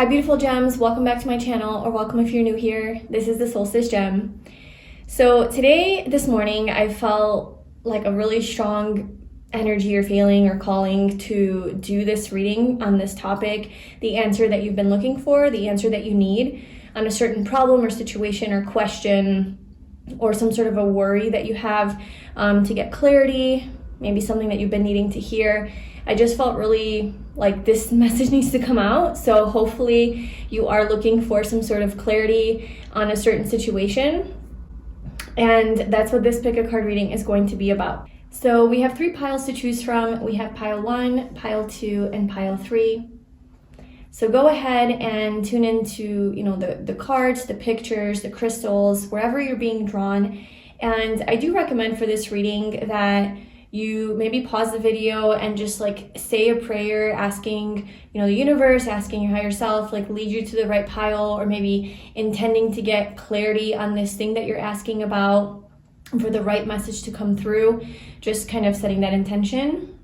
Hi beautiful gems, welcome back to my channel, or welcome if you're new here. This is the Solstice Gem. So this morning, I felt like a really strong energy or feeling or calling to do this reading on this topic, the answer that you've been looking for, the answer that you need on a certain problem or situation or question, or some sort of a worry that you have to get clarity, maybe something that you've been needing to hear. I just felt really like this message needs to come out. So hopefully you are looking for some sort of clarity on a certain situation. And that's what this pick a card reading is going to be about. So we have 3 piles to choose from. We have pile 1, pile 2, and pile 3. So go ahead and tune into, the cards, the pictures, the crystals, wherever you're being drawn. And I do recommend for this reading that you maybe pause the video and just say a prayer asking, the universe, asking your higher self, lead you to the right pile, or maybe intending to get clarity on this thing that you're asking about for the right message to come through. Just kind of setting that intention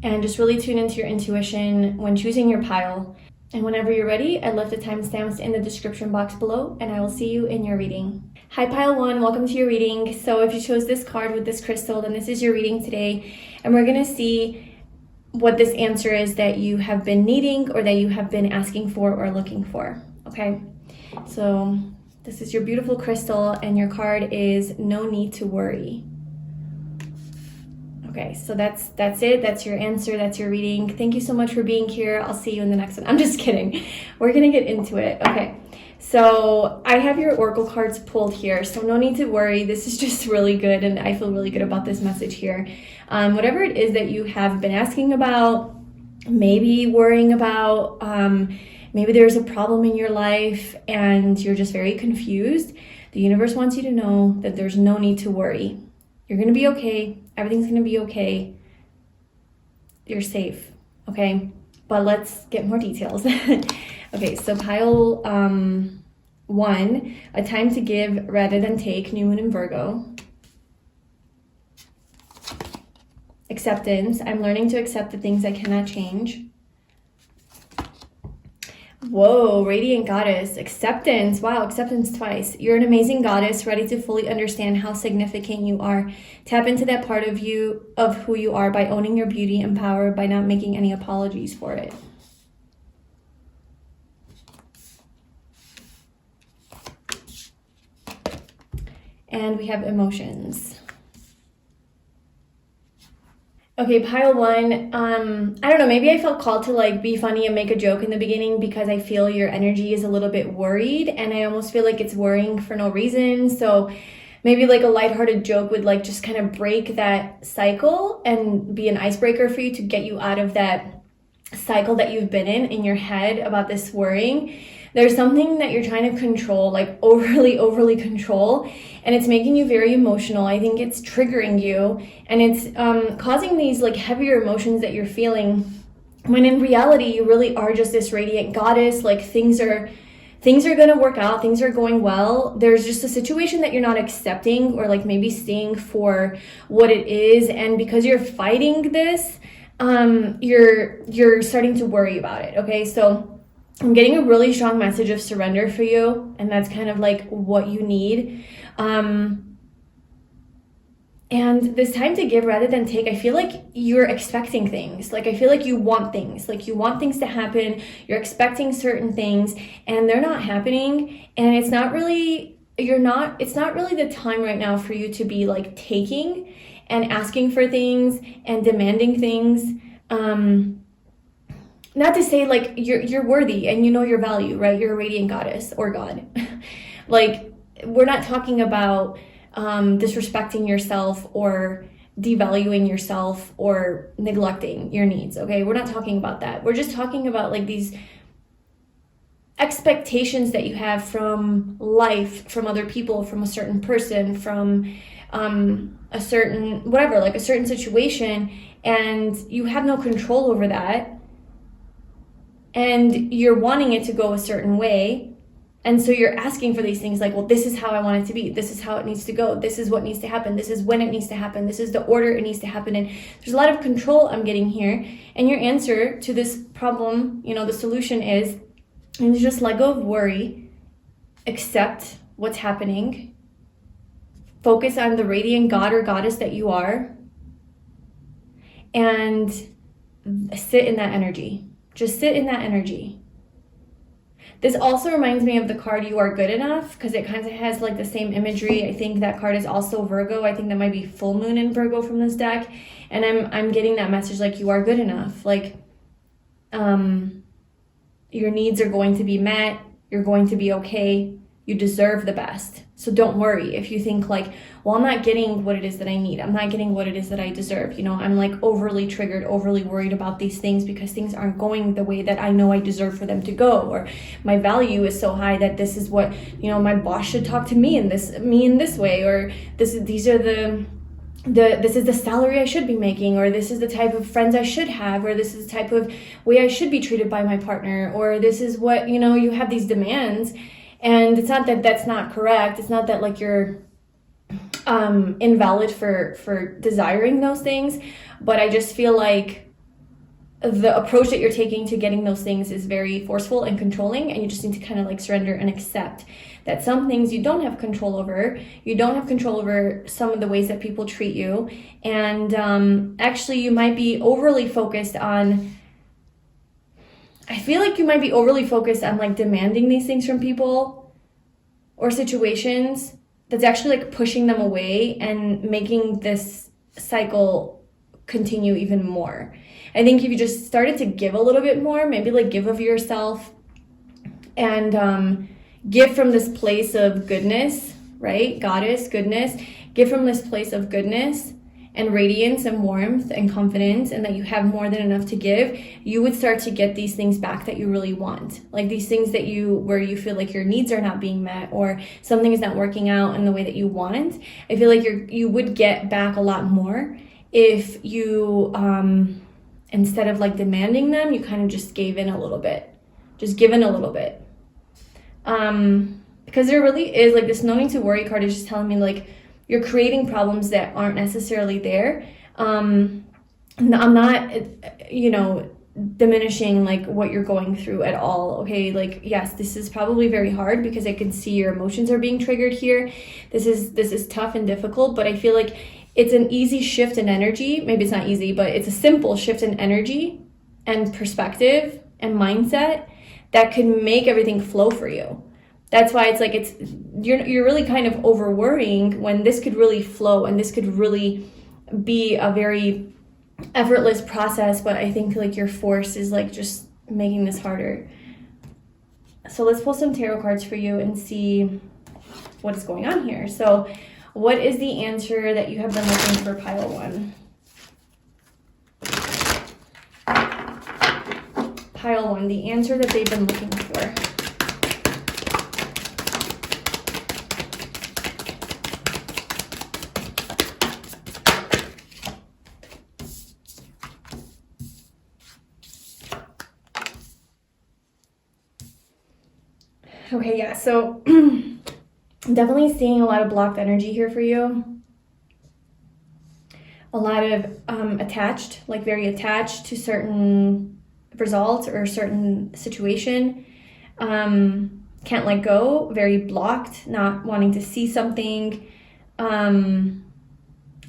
and just really tune into your intuition when choosing your pile. And whenever you're ready, I left the timestamps in the description box below, and I will see you in your reading. Hi pile 1, welcome to your reading. So if you chose this card with this crystal, then this is your reading today. And we're gonna see what this answer is that you have been needing or that you have been asking for or looking for, okay? So this is your beautiful crystal, and your card is No Need to Worry. Okay, so that's it. That's your answer. That's your reading. Thank you so much for being here. I'll see you in the next one. I'm just kidding. We're gonna get into it. Okay, so I have your oracle cards pulled here, so no need to worry. This is just really good, and I feel really good about this message here. Whatever it is that you have been asking about, maybe worrying about, maybe there's a problem in your life and you're just very confused, the universe wants you to know that there's no need to worry. You're gonna be okay. Everything's gonna be okay. You're safe, okay? But let's get more details. Okay, so pile 1, a time to give rather than take, new moon in Virgo. Acceptance, I'm learning to accept the things I cannot change. Whoa, Radiant Goddess, acceptance. Wow, acceptance twice. You're an amazing goddess, ready to fully understand how significant you are. Tap into that part of you, of who you are, by owning your beauty and power, by not making any apologies for it. And we have emotions. Okay, pile 1, I don't know, maybe I felt called to be funny and make a joke in the beginning because I feel your energy is a little bit worried, and I almost feel like it's worrying for no reason. So maybe a lighthearted joke would just kind of break that cycle and be an icebreaker for you to get you out of that cycle that you've been in your head about this worrying. There's something that you're trying to control, overly control, and it's making you very emotional. I think it's triggering you, and it's causing these heavier emotions that you're feeling, when in reality you really are just this radiant goddess. Things are gonna work out, things are going well. There's just a situation that you're not accepting, or maybe seeing for what it is, and because you're fighting this, you're starting to worry about it. Okay, so I'm getting a really strong message of surrender for you, and that's kind of what you need. And this time to give rather than take, I feel like you're expecting things. I feel like you want things. You want things to happen. You're expecting certain things, and they're not happening. And it's not really the time right now for you to be taking and asking for things and demanding things. Not to say you're worthy and you know your value, right? You're a radiant goddess or God. We're not talking about disrespecting yourself or devaluing yourself or neglecting your needs, okay? We're not talking about that. We're just talking about these expectations that you have from life, from other people, from a certain person, from a certain whatever, a certain situation, and you have no control over that. And you're wanting it to go a certain way, and so you're asking for these things well, this is how I want it to be, this is how it needs to go, this is what needs to happen, this is when it needs to happen, this is the order it needs to happen in. There's a lot of control I'm getting here, and your answer to this problem, you know, the solution is just let go of worry, accept what's happening, focus on the radiant god or goddess that you are, and sit in that energy. Just sit in that energy. This also reminds me of the card You Are Good Enough, because it kind of has like the same imagery. I think that card is also Virgo. I think that might be full moon in Virgo from this deck. And I'm getting that message like you are good enough. Like your needs are going to be met. You're going to be okay. You deserve the best. So don't worry if you think like, well, I'm not getting what it is that I need. I'm not getting what it is that I deserve. You know, I'm like overly triggered, overly worried about these things because things aren't going the way that I know I deserve for them to go. Or my value is so high that this is what, you know, my boss should talk to me in this way. Or this is the salary I should be making, or this is the type of friends I should have, or this is the type of way I should be treated by my partner, or this is what, you know, you have these demands. And it's not that that's not correct. It's not that like you're invalid for desiring those things, but I just feel like the approach that you're taking to getting those things is very forceful and controlling, and you just need to kind of like surrender and accept that some things you don't have control over. You don't have control over some of the ways that people treat you, and actually you might be overly focused on, I feel like you might be overly focused on like demanding these things from people or situations that's actually like pushing them away and making this cycle continue even more. I think if you just started to give a little bit more, maybe like give of yourself and give from this place of goodness, right? Goddess, goodness, give from this place of goodness and radiance and warmth and confidence, and that you have more than enough to give, you would start to get these things back that you really want. Like these things that where you feel like your needs are not being met, or something is not working out in the way that you want. I feel like you would get back a lot more if you, instead of like demanding them, you kind of just gave in a little bit. Just give in a little bit. Because there really is like this no need to worry card is just telling me like, you're creating problems that aren't necessarily there. I'm not, you know, diminishing like what you're going through at all. Okay, like yes, this is probably very hard because I can see your emotions are being triggered here. This is tough and difficult, but I feel like it's an easy shift in energy. Maybe it's not easy, but it's a simple shift in energy and perspective and mindset that can make everything flow for you. That's why it's like you're really kind of over worrying when this could really flow and this could really be a very effortless process, but I think like your force is like just making this harder. So let's pull some tarot cards for you and see what is going on here. So what is the answer that you have been looking for, pile one? Pile one, the answer that they've been looking for. Okay, yeah, so definitely seeing a lot of blocked energy here for you. A lot of attached, like very attached to certain results or certain situation. Can't let go, very blocked, not wanting to see something.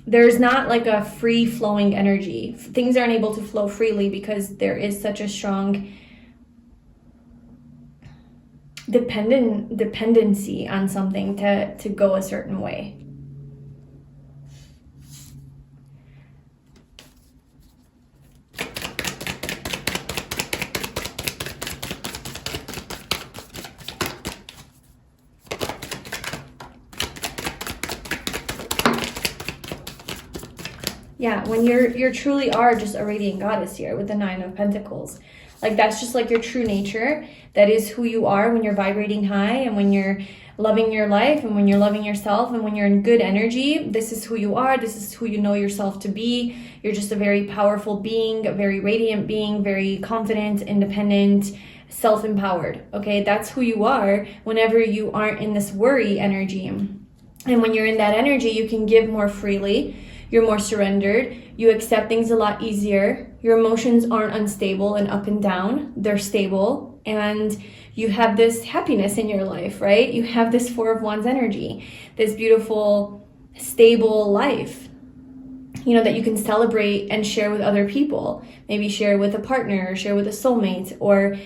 There's not like a free-flowing energy. Things aren't able to flow freely because there is such a strong dependency on something to go a certain way. Yeah, when you truly are just a radiant goddess here with the Nine of Pentacles. Like that's just like your true nature. That is who you are when you're vibrating high and when you're loving your life and when you're loving yourself and when you're in good energy. This is who you are. This is who you know yourself to be. You're just a very powerful being, a very radiant being, very confident, independent, self-empowered. Okay, that's who you are whenever you aren't in this worry energy. And when you're in that energy, you can give more freely. You're more surrendered. You accept things a lot easier. Your emotions aren't unstable and up and down. They're stable, and you have this happiness in your life, right? You have this Four of Wands energy, this beautiful, stable life, you know, that you can celebrate and share with other people. Maybe share with a partner, or share with a soulmate, or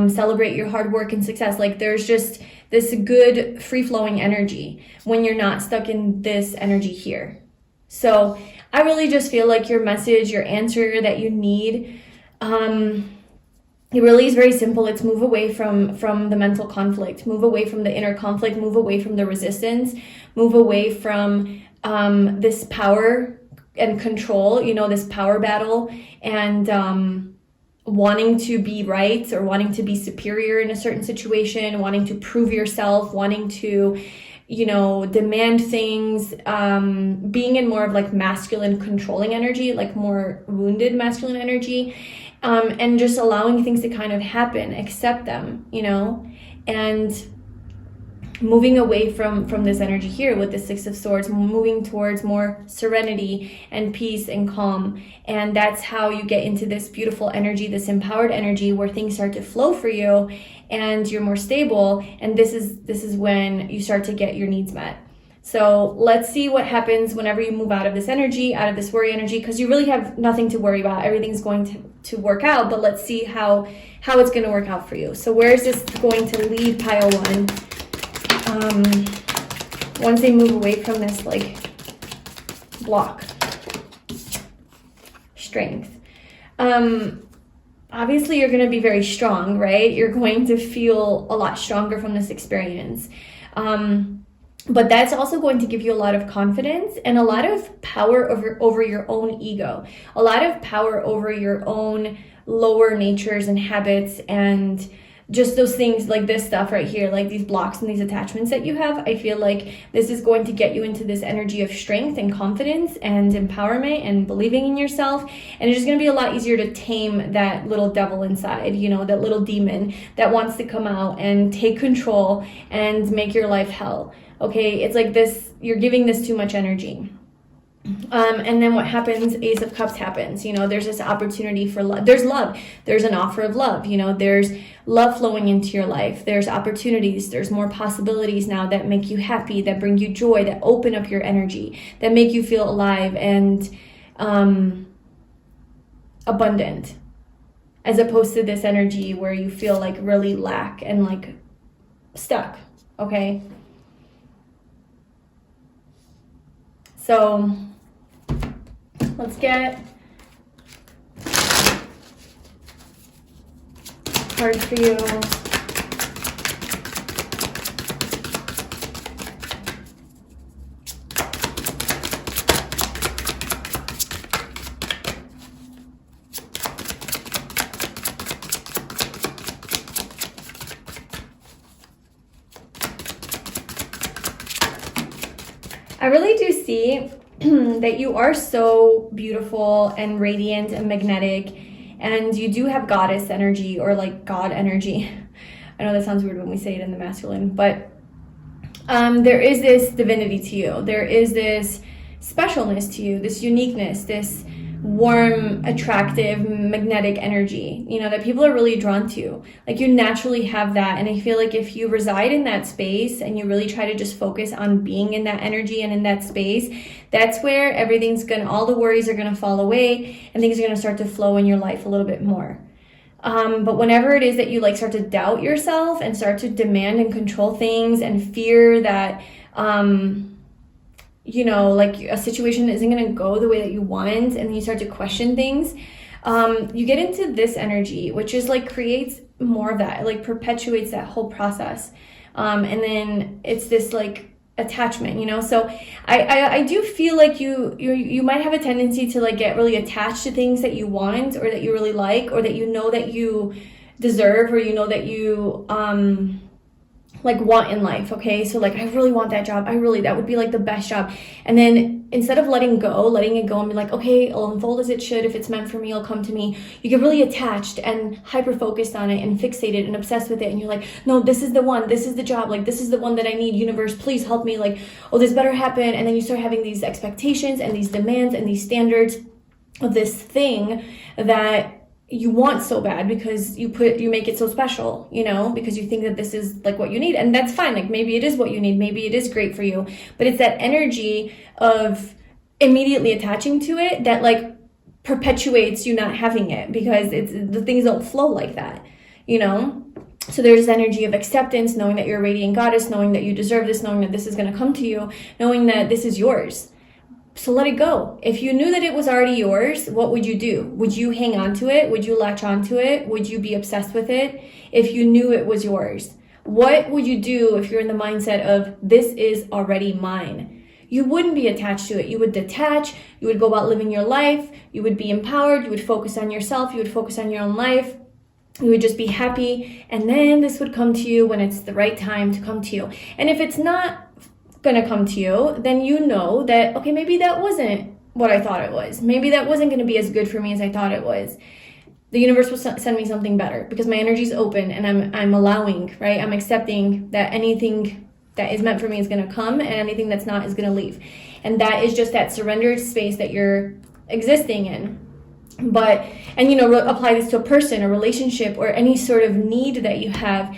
celebrate your hard work and success. Like, there's just this good free-flowing energy when you're not stuck in this energy here. So I really just feel like your message, your answer that you need, it really is very simple. It's move away from the mental conflict, move away from the inner conflict, move away from the resistance, move away from this power and control, you know, this power battle, and wanting to be right, or wanting to be superior in a certain situation, wanting to prove yourself, wanting to, you know, demand things, being in more of like masculine controlling energy, like more wounded masculine energy, and just allowing things to kind of happen, accept them, you know, and moving away from this energy here with the Six of Swords, moving towards more serenity and peace and calm. And that's how you get into this beautiful energy, this empowered energy, where things start to flow for you and you're more stable. And this is when you start to get your needs met. So let's see what happens whenever you move out of this energy, out of this worry energy, because you really have nothing to worry about. Everything's going to work out, but let's see how it's going to work out for you. So where is this going to lead, pile one? Once they move away from this like block, strength. Obviously you're going to be very strong, right? You're going to feel a lot stronger from this experience. But that's also going to give you a lot of confidence and a lot of power over your own ego, a lot of power over your own lower natures and habits, and just those things like this stuff right here, like these blocks and these attachments that you have. I feel like this is going to get you into this energy of strength and confidence and empowerment and believing in yourself. And it's just going to be a lot easier to tame that little devil inside, you know, that little demon that wants to come out and take control and make your life hell. Okay, it's like this, you're giving this too much energy. And then what happens? Ace of Cups happens. You know, there's this opportunity for love. There's love. There's an offer of love. You know, there's love flowing into your life. There's opportunities. There's more possibilities now that make you happy, that bring you joy, that open up your energy, that make you feel alive and abundant, as opposed to this energy where you feel like really lack and like stuck. Okay. So let's get cards for you. I really do see that you are so beautiful and radiant and magnetic, and you do have goddess energy or like God energy. I know that sounds weird when we say it in the masculine, but there is this divinity to you. There is this specialness to you, this uniqueness, this warm, attractive, magnetic energy, you know, that people are really drawn to. Like, you naturally have that. And I feel like if you reside in that space and you really try to just focus on being in that energy and in that space, that's where everything's all the worries are gonna fall away and things are gonna start to flow in your life a little bit more. But whenever it is that you like start to doubt yourself and start to demand and control things and fear that, you know, like a situation isn't going to go the way that you want, and then you start to question things, you get into this energy, which is like creates more of that, it like perpetuates that whole process. And then it's this like attachment, you know. So I do feel like you might have a tendency to like get really attached to things that you want or that you really like or that you know that you deserve or you know that you like want in life. Okay, so like I really want that job, that would be like the best job, and then instead of letting it go and be like, okay, it'll unfold as it should, if it's meant for me, it'll come to me, you get really attached and hyper focused on it and fixated and obsessed with it, and you're like, no, this is the one, this is the job, like this is the one that I need, universe, please help me, like, oh, this better happen. And then you start having these expectations and these demands and these standards, of this thing that you want so bad because you make it so special, you know, because you think that this is like what you need. And that's fine. Like maybe it is what you need. Maybe it is great for you. But it's that energy of immediately attaching to it that like perpetuates you not having it, because the things don't flow like that, you know? So there's this energy of acceptance, knowing that you're a radiant goddess, knowing that you deserve this, knowing that this is going to come to you, knowing that this is yours. So let it go. If you knew that it was already yours, what would you do? Would you hang on to it? Would you latch on to it? Would you be obsessed with it if you knew it was yours? What would you do if you're in the mindset of this is already mine? You wouldn't be attached to it. You would detach. You would go about living your life. You would be empowered. You would focus on yourself. You would focus on your own life. You would just be happy. And then this would come to you when it's the right time to come to you. And if it's not going to come to you, then you know that, okay, maybe that wasn't what I thought it was. Maybe that wasn't going to be as good for me as I thought it was. The universe will send me something better because my energy is open and I'm allowing, right? I'm accepting that anything that is meant for me is going to come and anything that's not is going to leave. And that is just that surrendered space that you're existing in. But, and you know, apply this to a person, a relationship, or any sort of need that you have.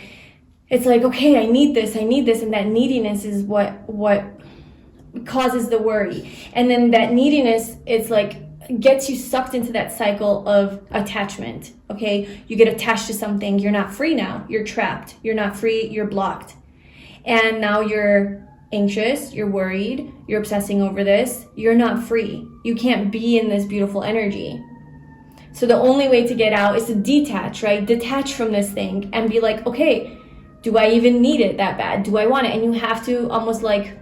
It's like, okay, I need this, and that neediness is what causes the worry. And then that neediness, it's like, gets you sucked into that cycle of attachment, okay? You get attached to something, you're not free now, you're trapped, you're not free, you're blocked. And now you're anxious, you're worried, you're obsessing over this, you're not free. You can't be in this beautiful energy. So the only way to get out is to detach, right? Detach from this thing and be like, okay, do I even need it that bad? Do I want it? And you have to almost like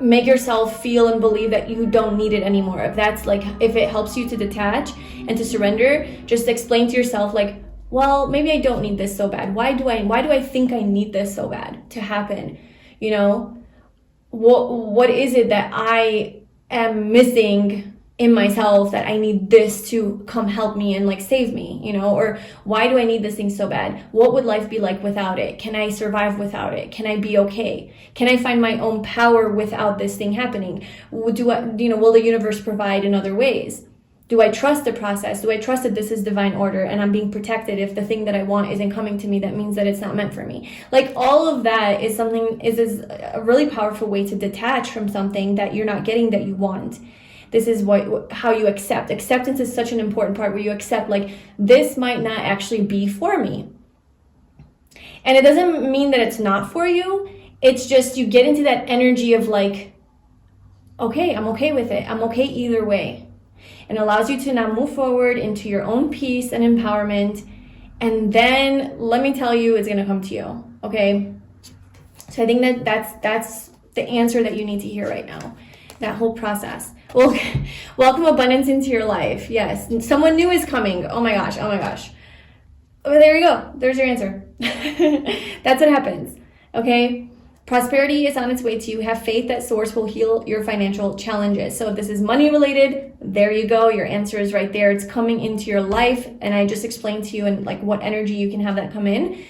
make yourself feel and believe that you don't need it anymore. If it helps you to detach and to surrender, just explain to yourself like, well, maybe I don't need this so bad. Why do I think I need this so bad to happen? You know, what is it that I am missing in myself that I need this to come help me and like save me, you know? Or why do I need this thing so bad? What would life be like without it? Can I survive without it? Can I be okay? Can I find my own power without this thing happening? Will the universe provide in other ways? Do I trust the process? Do I trust that this is divine order and I'm being protected if the thing that I want isn't coming to me? That means that it's not meant for me. Like all of that is a really powerful way to detach from something that you're not getting that you want. This is how you accept. Acceptance is such an important part where you accept like this might not actually be for me. And it doesn't mean that it's not for you. It's just you get into that energy of like, okay, I'm okay with it. I'm okay either way. And allows you to now move forward into your own peace and empowerment. And then let me tell you, it's going to come to you. Okay. So I think that's the answer that you need to hear right now. That whole process. Well, welcome abundance into your life. Yes. Someone new is coming. Oh my gosh. Oh, there you go. There's your answer. That's what happens. Okay. Prosperity is on its way to you. Have faith that source will heal your financial challenges. So if this is money related, there you go. Your answer is right there. It's coming into your life. And I just explained to you and like what energy you can have that come in.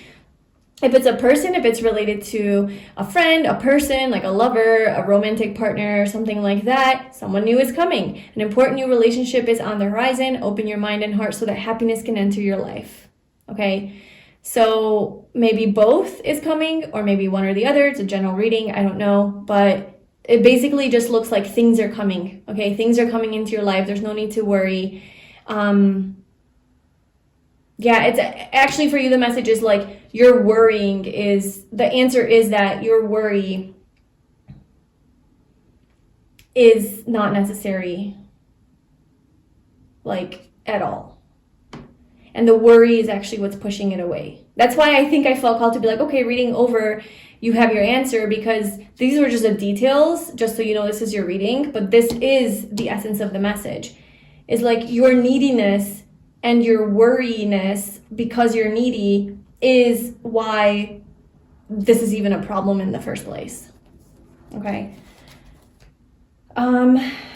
If it's a person, if it's related to a friend, a person, like a lover, a romantic partner, something like that, someone new is coming. An important new relationship is on the horizon. Open your mind and heart so that happiness can enter your life. Okay? So maybe both is coming or maybe one or the other. It's a general reading. I don't know. But it basically just looks like things are coming. Okay? Things are coming into your life. There's no need to worry. Yeah, it's actually for you, the message is like your worrying is, the answer is that your worry is not necessary, like at all. And the worry is actually what's pushing it away. That's why I think I felt called to be like, okay, reading over, you have your answer, because these were just the details, just so you know this is your reading, but this is the essence of the message. It's like your neediness and your worryiness because you're needy is why this is even a problem in the first place. Okay.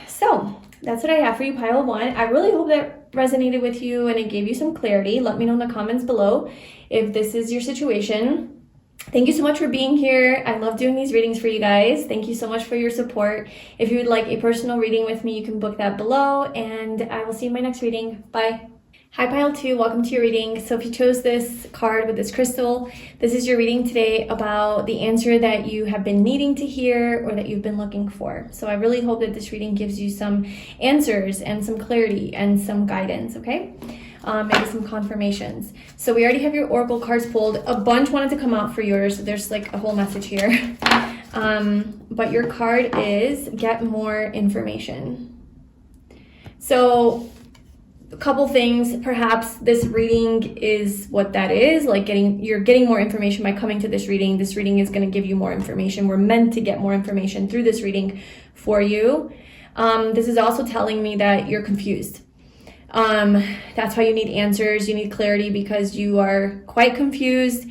So that's what I have for you, pile of one. I really hope that resonated with you and it gave you some clarity. Let me know in the comments below if this is your situation. Thank you so much for being here. I love doing these readings for you guys. Thank you so much for your support. If you would like a personal reading with me, you can book that below, and I will see you in my next reading. Bye. Hi Pile 2, welcome to your reading. So if you chose this card with this crystal, this is your reading today about the answer that you have been needing to hear or that you've been looking for. So I really hope that this reading gives you some answers and some clarity and some guidance, okay? Maybe some confirmations. So we already have your oracle cards pulled. A bunch wanted to come out for yours. There's like a whole message here. But your card is get more information. So a couple things, perhaps this reading is what that is, like you're getting more information by coming to this reading. This reading is going to give you more information. We're meant to get more information through this reading for you. This is also telling me that you're confused. That's why you need answers. You need clarity because you are quite confused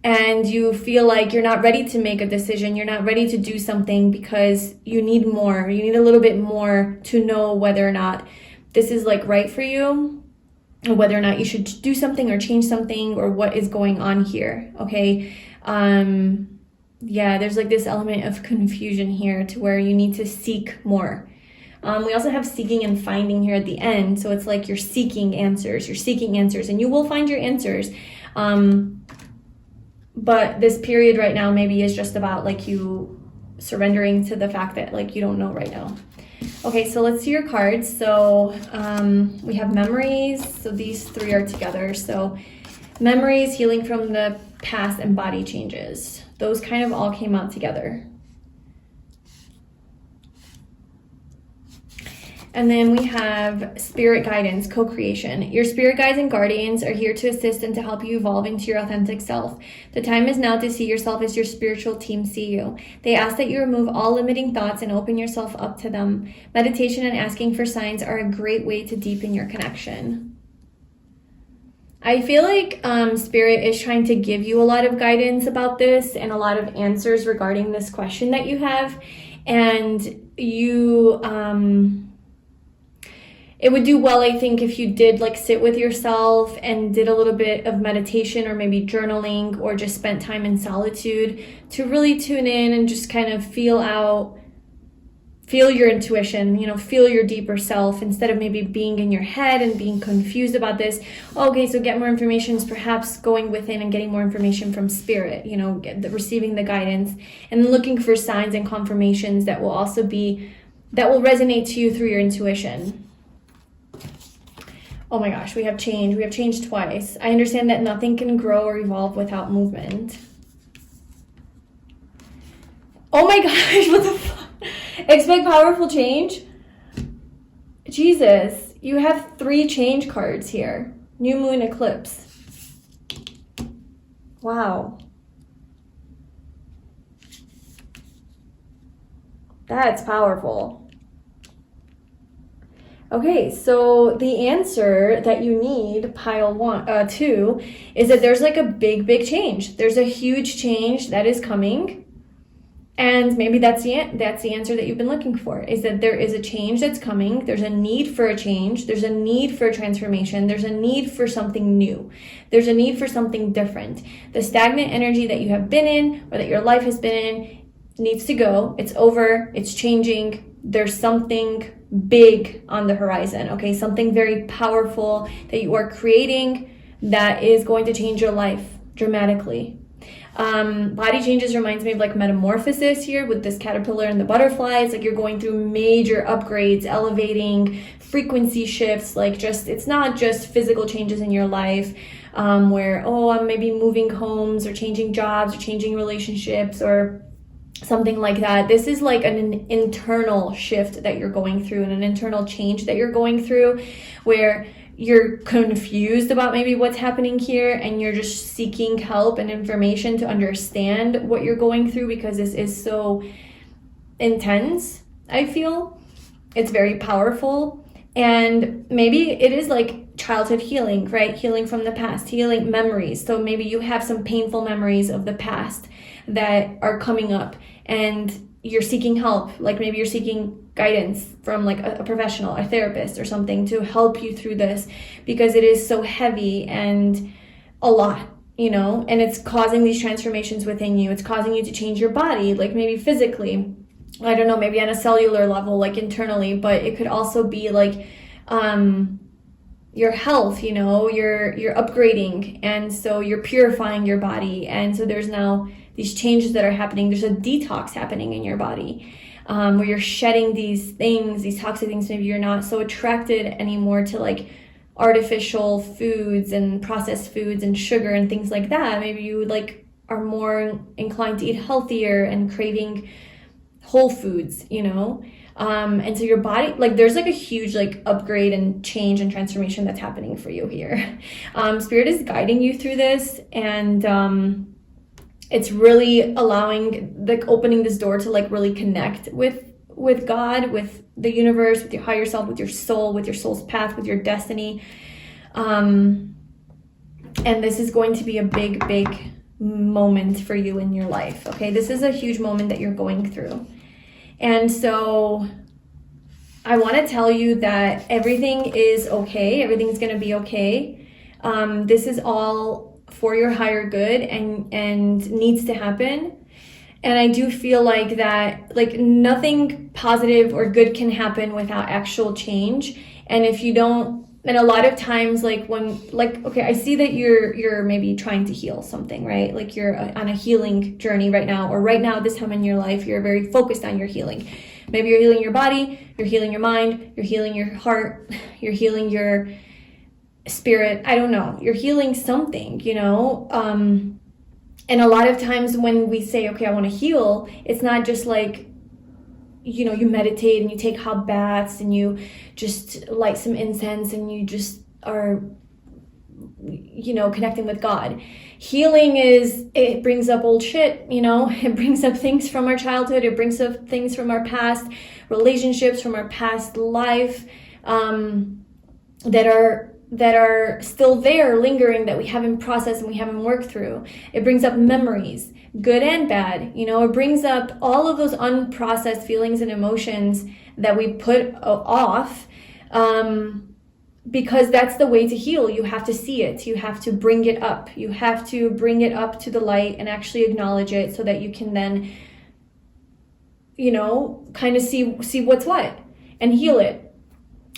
and you feel like you're not ready to make a decision. You're not ready to do something because you need more. You need a little bit more to know whether or not this is like right for you, or whether or not you should do something or change something, or what is going on here, okay? Yeah, there's like this element of confusion here to where you need to seek more. We also have seeking and finding here at the end. So it's like you're seeking answers, and you will find your answers. But this period right now maybe is just about like you surrendering to the fact that like you don't know right now. Okay, so let's see your cards. So we have memories. So these three are together. So memories, healing from the past, and body changes. Those kind of all came out together. And then we have spirit guidance, co-creation. Your spirit guides and guardians are here to assist and to help you evolve into your authentic self. The time is now to see yourself as your spiritual team see you. They ask that you remove all limiting thoughts and open yourself up to them. Meditation and asking for signs are a great way to deepen your connection. I feel like Spirit is trying to give you a lot of guidance about this and a lot of answers regarding this question that you have. And you... it would do well, I think, if you did like sit with yourself and did a little bit of meditation or maybe journaling or just spent time in solitude to really tune in and just kind of feel your intuition, feel your deeper self instead of maybe being in your head and being confused about this. Okay, so get more information is perhaps going within and getting more information from spirit, receiving the guidance and looking for signs and confirmations that will resonate to you through your intuition. Oh my gosh, we have change. We have change twice. I understand that nothing can grow or evolve without movement. Oh my gosh, what the fuck? Expect powerful change? Jesus, you have 3 change cards here. New moon eclipse. Wow. That's powerful. Okay, so the answer that you need, pile 2, is that there's like a big change. There's a huge change that is coming. And maybe that's the answer that you've been looking for, is that there is a change that's coming. There's a need for a change. There's a need for a transformation. There's a need for something new. There's a need for something different. The stagnant energy that you have been in or that your life has been in needs to go. It's over. It's changing. There's something big on the horizon, okay? Something very powerful that you are creating that is going to change your life dramatically. Body changes reminds me of like metamorphosis here with this caterpillar and the butterfly. It's like you're going through major upgrades, elevating frequency shifts, like it's not just physical changes in your life where, I'm maybe moving homes or changing jobs or changing relationships or something like that. This is like an internal shift that you're going through and an internal change that you're going through where you're confused about maybe what's happening here and you're just seeking help and information to understand what you're going through because this is so intense. I feel it's very powerful, and maybe it is like childhood healing, right? Healing from the past, healing memories. So maybe you have some painful memories of the past that are coming up and you're seeking help. Like maybe you're seeking guidance from like a professional, a therapist or something to help you through this because it is so heavy and a lot. you know, and it's causing these transformations within you. It's causing you to change your body, like maybe physically, I don't know, maybe on a cellular level, like internally, but it could also be like your health, you know, you're upgrading, and so you're purifying your body, and so there's now these changes that are happening. There's a detox happening in your body, where you're shedding these things, these toxic things. Maybe you're not so attracted anymore to like artificial foods and processed foods and sugar and things like that. Maybe you like are more inclined to eat healthier and craving whole foods, you know. And so your body, like there's like a huge like upgrade and change and transformation that's happening for you here. Spirit is guiding you through this, and it's really allowing, like opening this door to like really connect with God, with the universe, with your higher self, with your soul's path, with your destiny. And this is going to be a big moment for you in your life. Okay, this is a huge moment that you're going through. And so I want to tell you that everything is okay. Everything's going to be okay. This is all for your higher good and needs to happen. And I do feel like that, like nothing positive or good can happen without actual change. And if you don't, and a lot of times, like when, like, okay, I see that you're maybe trying to heal something, right? Like you're on a healing journey right now, or right now, this time in your life, you're very focused on your healing. Maybe you're healing your body, you're healing your mind, you're healing your heart, you're healing your spirit. I don't know. You're healing something, you know? And a lot of times when we say, okay, I want to heal, it's not just like, you know, you meditate and you take hot baths and you just light some incense and you just are, you know, connecting with God. Healing is, it brings up old shit, you know, it brings up things from our childhood, it brings up things from our past relationships, from our past life, that are still there, lingering, that we haven't processed and we haven't worked through. It brings up memories, good and bad. You know, it brings up all of those unprocessed feelings and emotions that we put off, because that's the way to heal. You have to see it. You have to bring it up. You have to bring it up to the light and actually acknowledge it, so that you can then, you know, kind of see what's what and heal it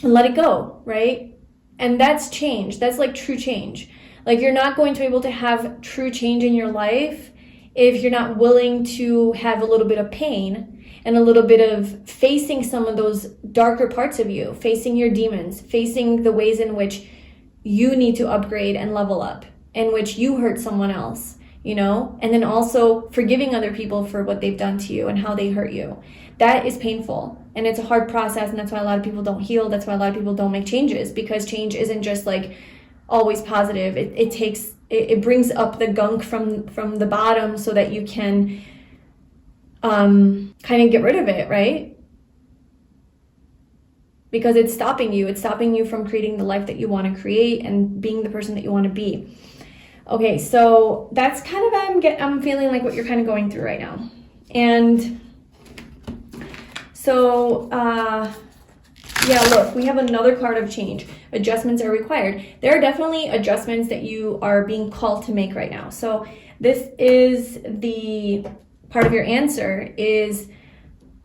and let it go, right? And that's change. That's like true change. Like you're not going to be able to have true change in your life if you're not willing to have a little bit of pain and a little bit of facing some of those darker parts of you, facing your demons, facing the ways in which you need to upgrade and level up, in which you hurt someone else, you know, and then also forgiving other people for what they've done to you and how they hurt you. That is painful, and it's a hard process, and that's why a lot of people don't heal. That's why a lot of people don't make changes, because change isn't just like always positive. It brings up the gunk from the bottom, so that you can kind of get rid of it, right? Because it's stopping you. It's stopping you from creating the life that you want to create and being the person that you want to be. Okay, so that's kind of, I'm feeling like what you're kind of going through right now. And so, yeah, look, we have another card of change. Adjustments are required. There are definitely adjustments that you are being called to make right now. So this is the part of your answer, is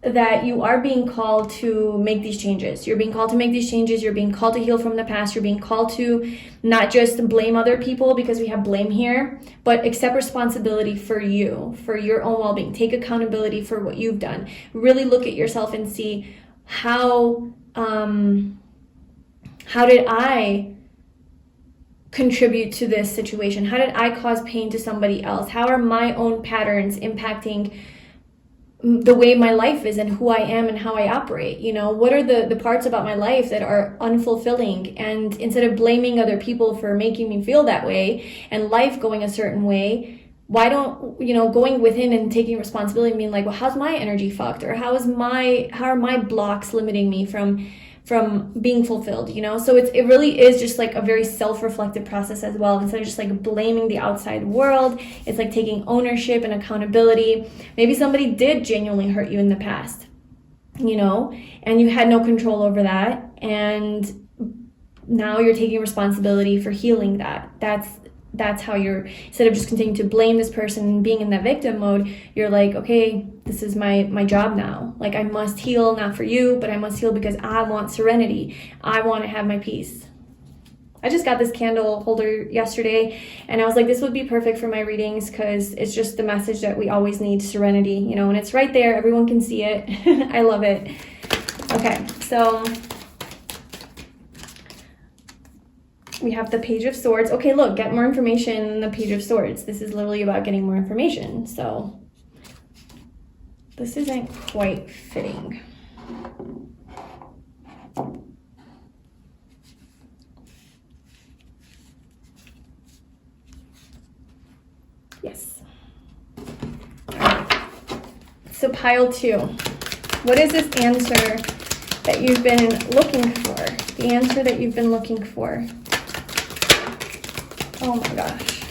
that you are being called to make these changes. You're being called to make these changes. You're being called to heal from the past. You're being called to not just blame other people, because we have blame here, but accept responsibility for you, for your own well-being. Take accountability for what you've done. Really look at yourself and see how did I contribute to this situation? How did I cause pain to somebody else? How are my own patterns impacting the way my life is and who I am and how I operate? You know, what are the parts about my life that are unfulfilling? And instead of blaming other people for making me feel that way and life going a certain way, why don't, you know, going within and taking responsibility and being like, well, how's my energy fucked? Or how are my blocks limiting me from being fulfilled, you know? So it really is just like a very self-reflective process as well. Instead of just like blaming the outside world, it's like taking ownership and accountability. Maybe somebody did genuinely hurt you in the past, you know, and you had no control over that. And now you're taking responsibility for healing that. That's that's how you're, instead of just continuing to blame this person and being in that victim mode, you're like, okay, this is my job now. Like, I must heal, not for you, but I must heal because I want serenity. I want to have my peace. I just got this candle holder yesterday, and I was like, this would be perfect for my readings because it's just the message that we always need, serenity, you know, and it's right there. Everyone can see it. I love it. Okay, so we have the Page of Swords. Okay, look, get more information in the Page of Swords. This is literally about getting more information. So this isn't quite fitting. Yes. So pile 2. What is this answer that you've been looking for? The answer that you've been looking for. Oh my gosh.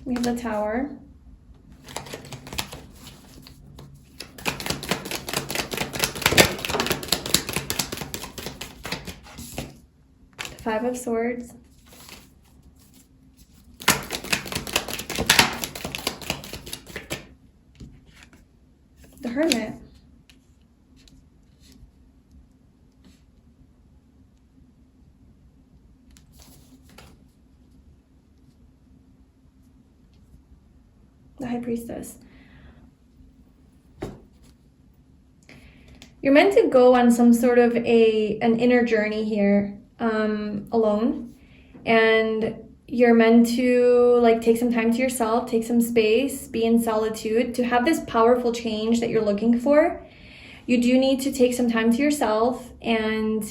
We have the Tower. The 5 of Swords. The Hermit. The High Priestess. You're meant to go on some sort of an inner journey here, alone, and you're meant to like take some time to yourself, take some space, be in solitude to have this powerful change that you're looking for. You do need to take some time to yourself and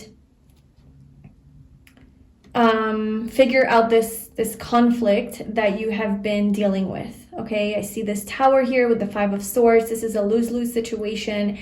figure out this conflict that you have been dealing with. Okay, I see this Tower here with the 5 of Swords. This is a lose-lose situation.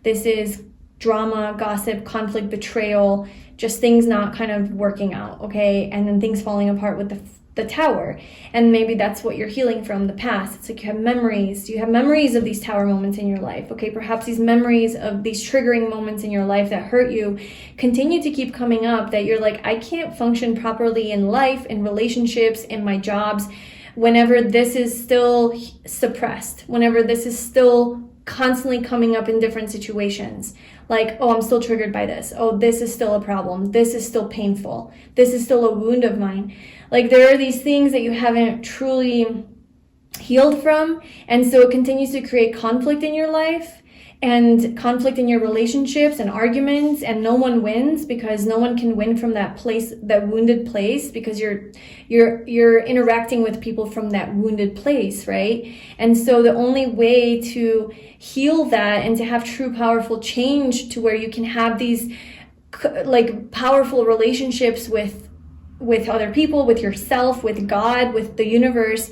This is drama, gossip, conflict, betrayal, just things not kind of working out, okay? And then things falling apart with the Tower. And maybe that's what you're healing from the past. It's like you have memories. You have memories of these Tower moments in your life, okay? Perhaps these memories of these triggering moments in your life that hurt you continue to keep coming up, that you're like, I can't function properly in life, in relationships, in my jobs, whenever this is still suppressed, whenever this is still constantly coming up in different situations. Like, oh, I'm still triggered by this. Oh, this is still a problem. This is still painful. This is still a wound of mine. Like, there are these things that you haven't truly healed from. And so it continues to create conflict in your life and conflict in your relationships and arguments, and no one wins because no one can win from that place, that wounded place, because you're interacting with people from that wounded place, right? And so the only way to heal that and to have true powerful change to where you can have these like powerful relationships with other people, with yourself, with God, with the universe,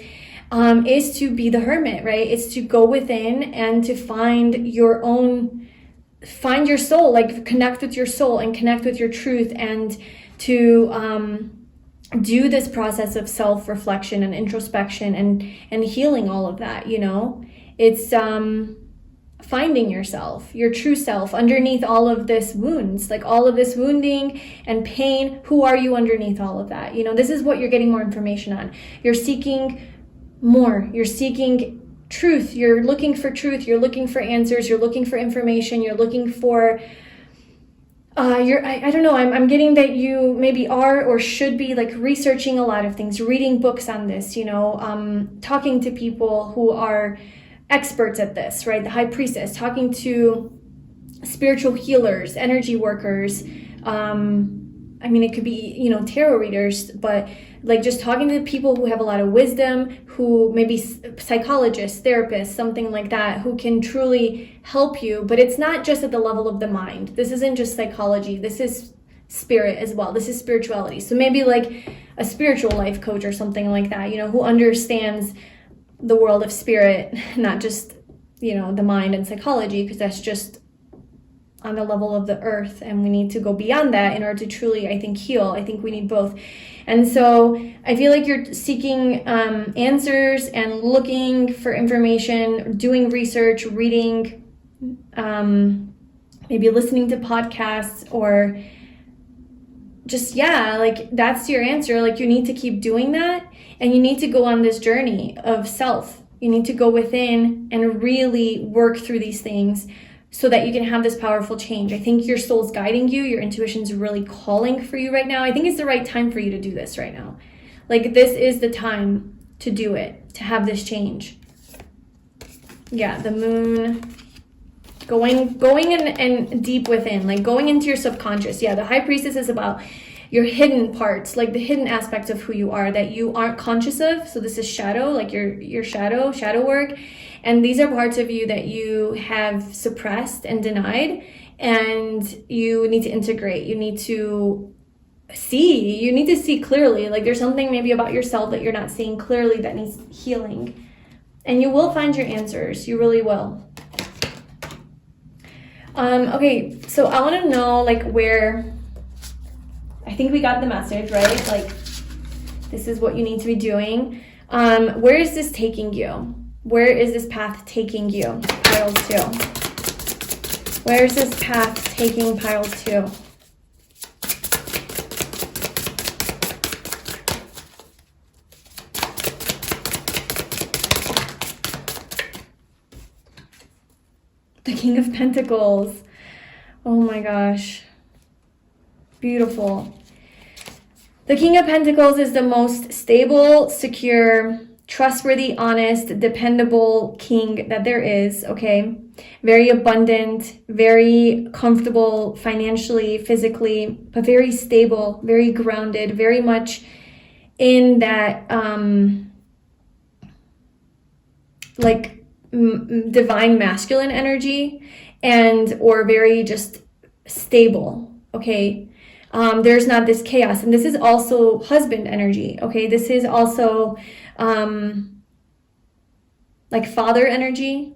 is to be the hermit, right? It's to go within and to find your soul, like connect with your soul and connect with your truth, and to do this process of self-reflection and introspection and healing all of that, you know? It's finding yourself, your true self, underneath all of this wounds, like all of this wounding and pain. Who are you underneath all of that? You know, this is what you're getting more information on. You're seeking more. You're seeking truth. You're looking for truth. You're looking for answers. You're looking for information. You're looking for I don't know, I'm getting that you maybe are or should be like researching a lot of things, reading books on this, you know, talking to people who are experts at this, right? The High Priestess, talking to spiritual healers, energy workers. I mean, it could be, you know, tarot readers, but like just talking to people who have a lot of wisdom, who maybe psychologists, therapists, something like that, who can truly help you. But it's not just at the level of the mind. This isn't just psychology. This is spirit as well. This is spirituality. So maybe like a spiritual life coach or something like that, you know, who understands the world of spirit, not just, you know, the mind and psychology, because that's just on the level of the earth, and we need to go beyond that in order to truly, I think, heal. I think we need both. And so I feel like you're seeking answers and looking for information, doing research, reading, maybe listening to podcasts, or just, yeah, like that's your answer. Like you need to keep doing that, and you need to go on this journey of self. You need to go within and really work through these things so that you can have this powerful change. I think your soul's guiding you. Your intuition's really calling for you right now. I think it's the right time for you to do this right now. Like this is the time to do it, to have this change. Yeah, the moon, going in and deep within, like going into your subconscious. Yeah, the High Priestess is about your hidden parts, like the hidden aspects of who you are that you aren't conscious of. So this is shadow, like your shadow work. And these are parts of you that you have suppressed and denied, and you need to integrate. You need to see clearly. Like there's something maybe about yourself that you're not seeing clearly that needs healing. And you will find your answers. You really will. Okay, so I want to know like where, I think we got the message, right? Like this is what you need to be doing. Where is this taking you? Where is this path taking you? Piles 2. Where is this path taking Piles 2? The King of Pentacles. Oh my gosh. Beautiful. The King of Pentacles is the most stable, secure, trustworthy, honest, dependable king that there is, okay? Very abundant, very comfortable financially, physically, but very stable, very grounded, very much in that divine masculine energy, and or very just stable, okay? There's not this chaos, and this is also husband energy, okay? This is also like father energy.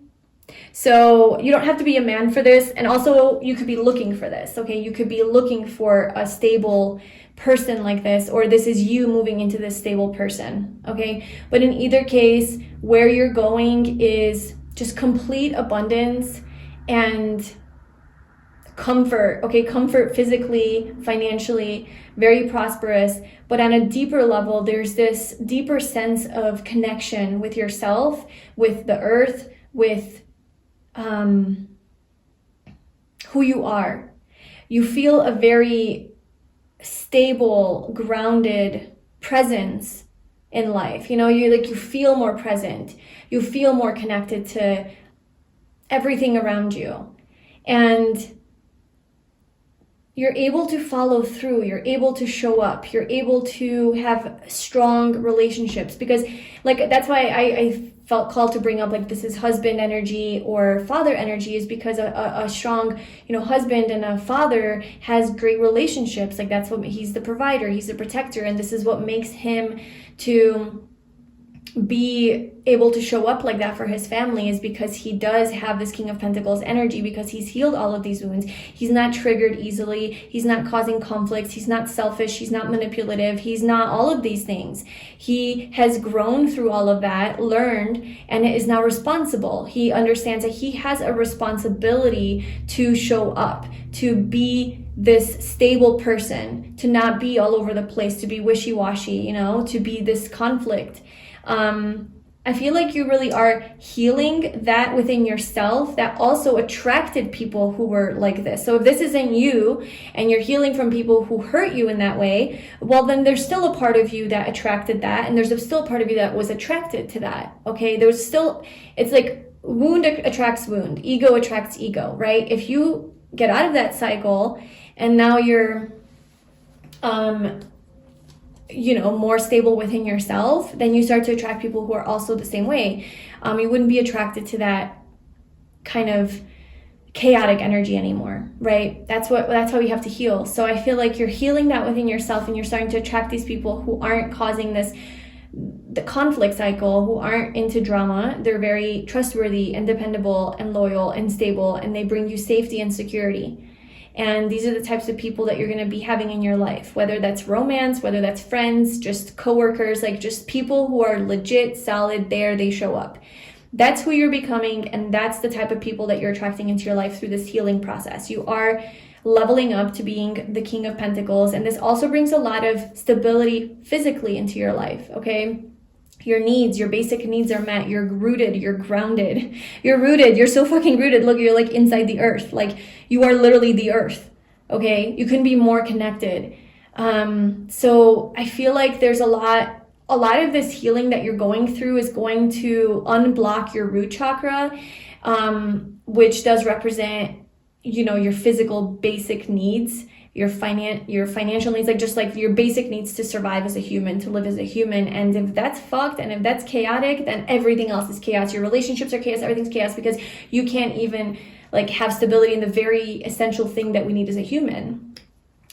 So you don't have to be a man for this, and also you could be looking for this, okay? You could be looking for a stable person like this, or this is you moving into this stable person, okay? But in either case, where you're going is just complete abundance and comfort, okay? Comfort physically, financially, very prosperous. But on a deeper level, there's this deeper sense of connection with yourself, with the earth, with who you are. You feel a very stable, grounded presence in life. You know, you feel more present. You feel more connected to everything around you. And you're able to follow through, you're able to show up, you're able to have strong relationships, because like that's why I felt called to bring up like this is husband energy or father energy, is because a strong, you know, husband and a father has great relationships. Like that's what, he's the provider, he's the protector, and this is what makes him to be able to show up like that for his family, is because he does have this King of Pentacles energy, because he's healed all of these wounds. He's not triggered easily. He's not causing conflicts. He's not selfish. He's not manipulative. He's not all of these things. He has grown through all of that, learned, and is now responsible. He understands that he has a responsibility to show up, to be this stable person, to not be all over the place, to be wishy-washy, you know, to be this conflict. I feel like you really are healing that within yourself that also attracted people who were like this. So if this isn't you and you're healing from people who hurt you in that way, well, then there's still a part of you that attracted that, and there's still a part of you that was attracted to that, okay? There's still, it's like wound attracts wound, ego attracts ego, right? If you get out of that cycle and now you're you know, more stable within yourself, then you start to attract people who are also the same way. You wouldn't be attracted to that kind of chaotic energy anymore, right? That's how you have to heal. So I feel like you're healing that within yourself, and you're starting to attract these people who aren't causing the conflict cycle, who aren't into drama. They're very trustworthy and dependable and loyal and stable, and they bring you safety and security. And these are the types of people that you're going to be having in your life, whether that's romance, whether that's friends, just coworkers, like just people who are legit, solid, they show up. That's who you're becoming, and that's the type of people that you're attracting into your life through this healing process. You are leveling up to being the King of Pentacles. And this also brings a lot of stability physically into your life, okay? Your needs, your basic needs are met. You're rooted, you're grounded. You're rooted, you're so fucking rooted. Look, you're like inside the earth. Like you are literally the earth, okay? You couldn't be more connected. So I feel like there's a lot of this healing that you're going through is going to unblock your root chakra, which does represent, you know, your physical basic needs, your financial needs, like just like your basic needs to survive as a human, to live as a human. And if that's fucked and if that's chaotic, then everything else is chaos. Your relationships are chaos, everything's chaos, because you can't even like have stability in the very essential thing that we need as a human.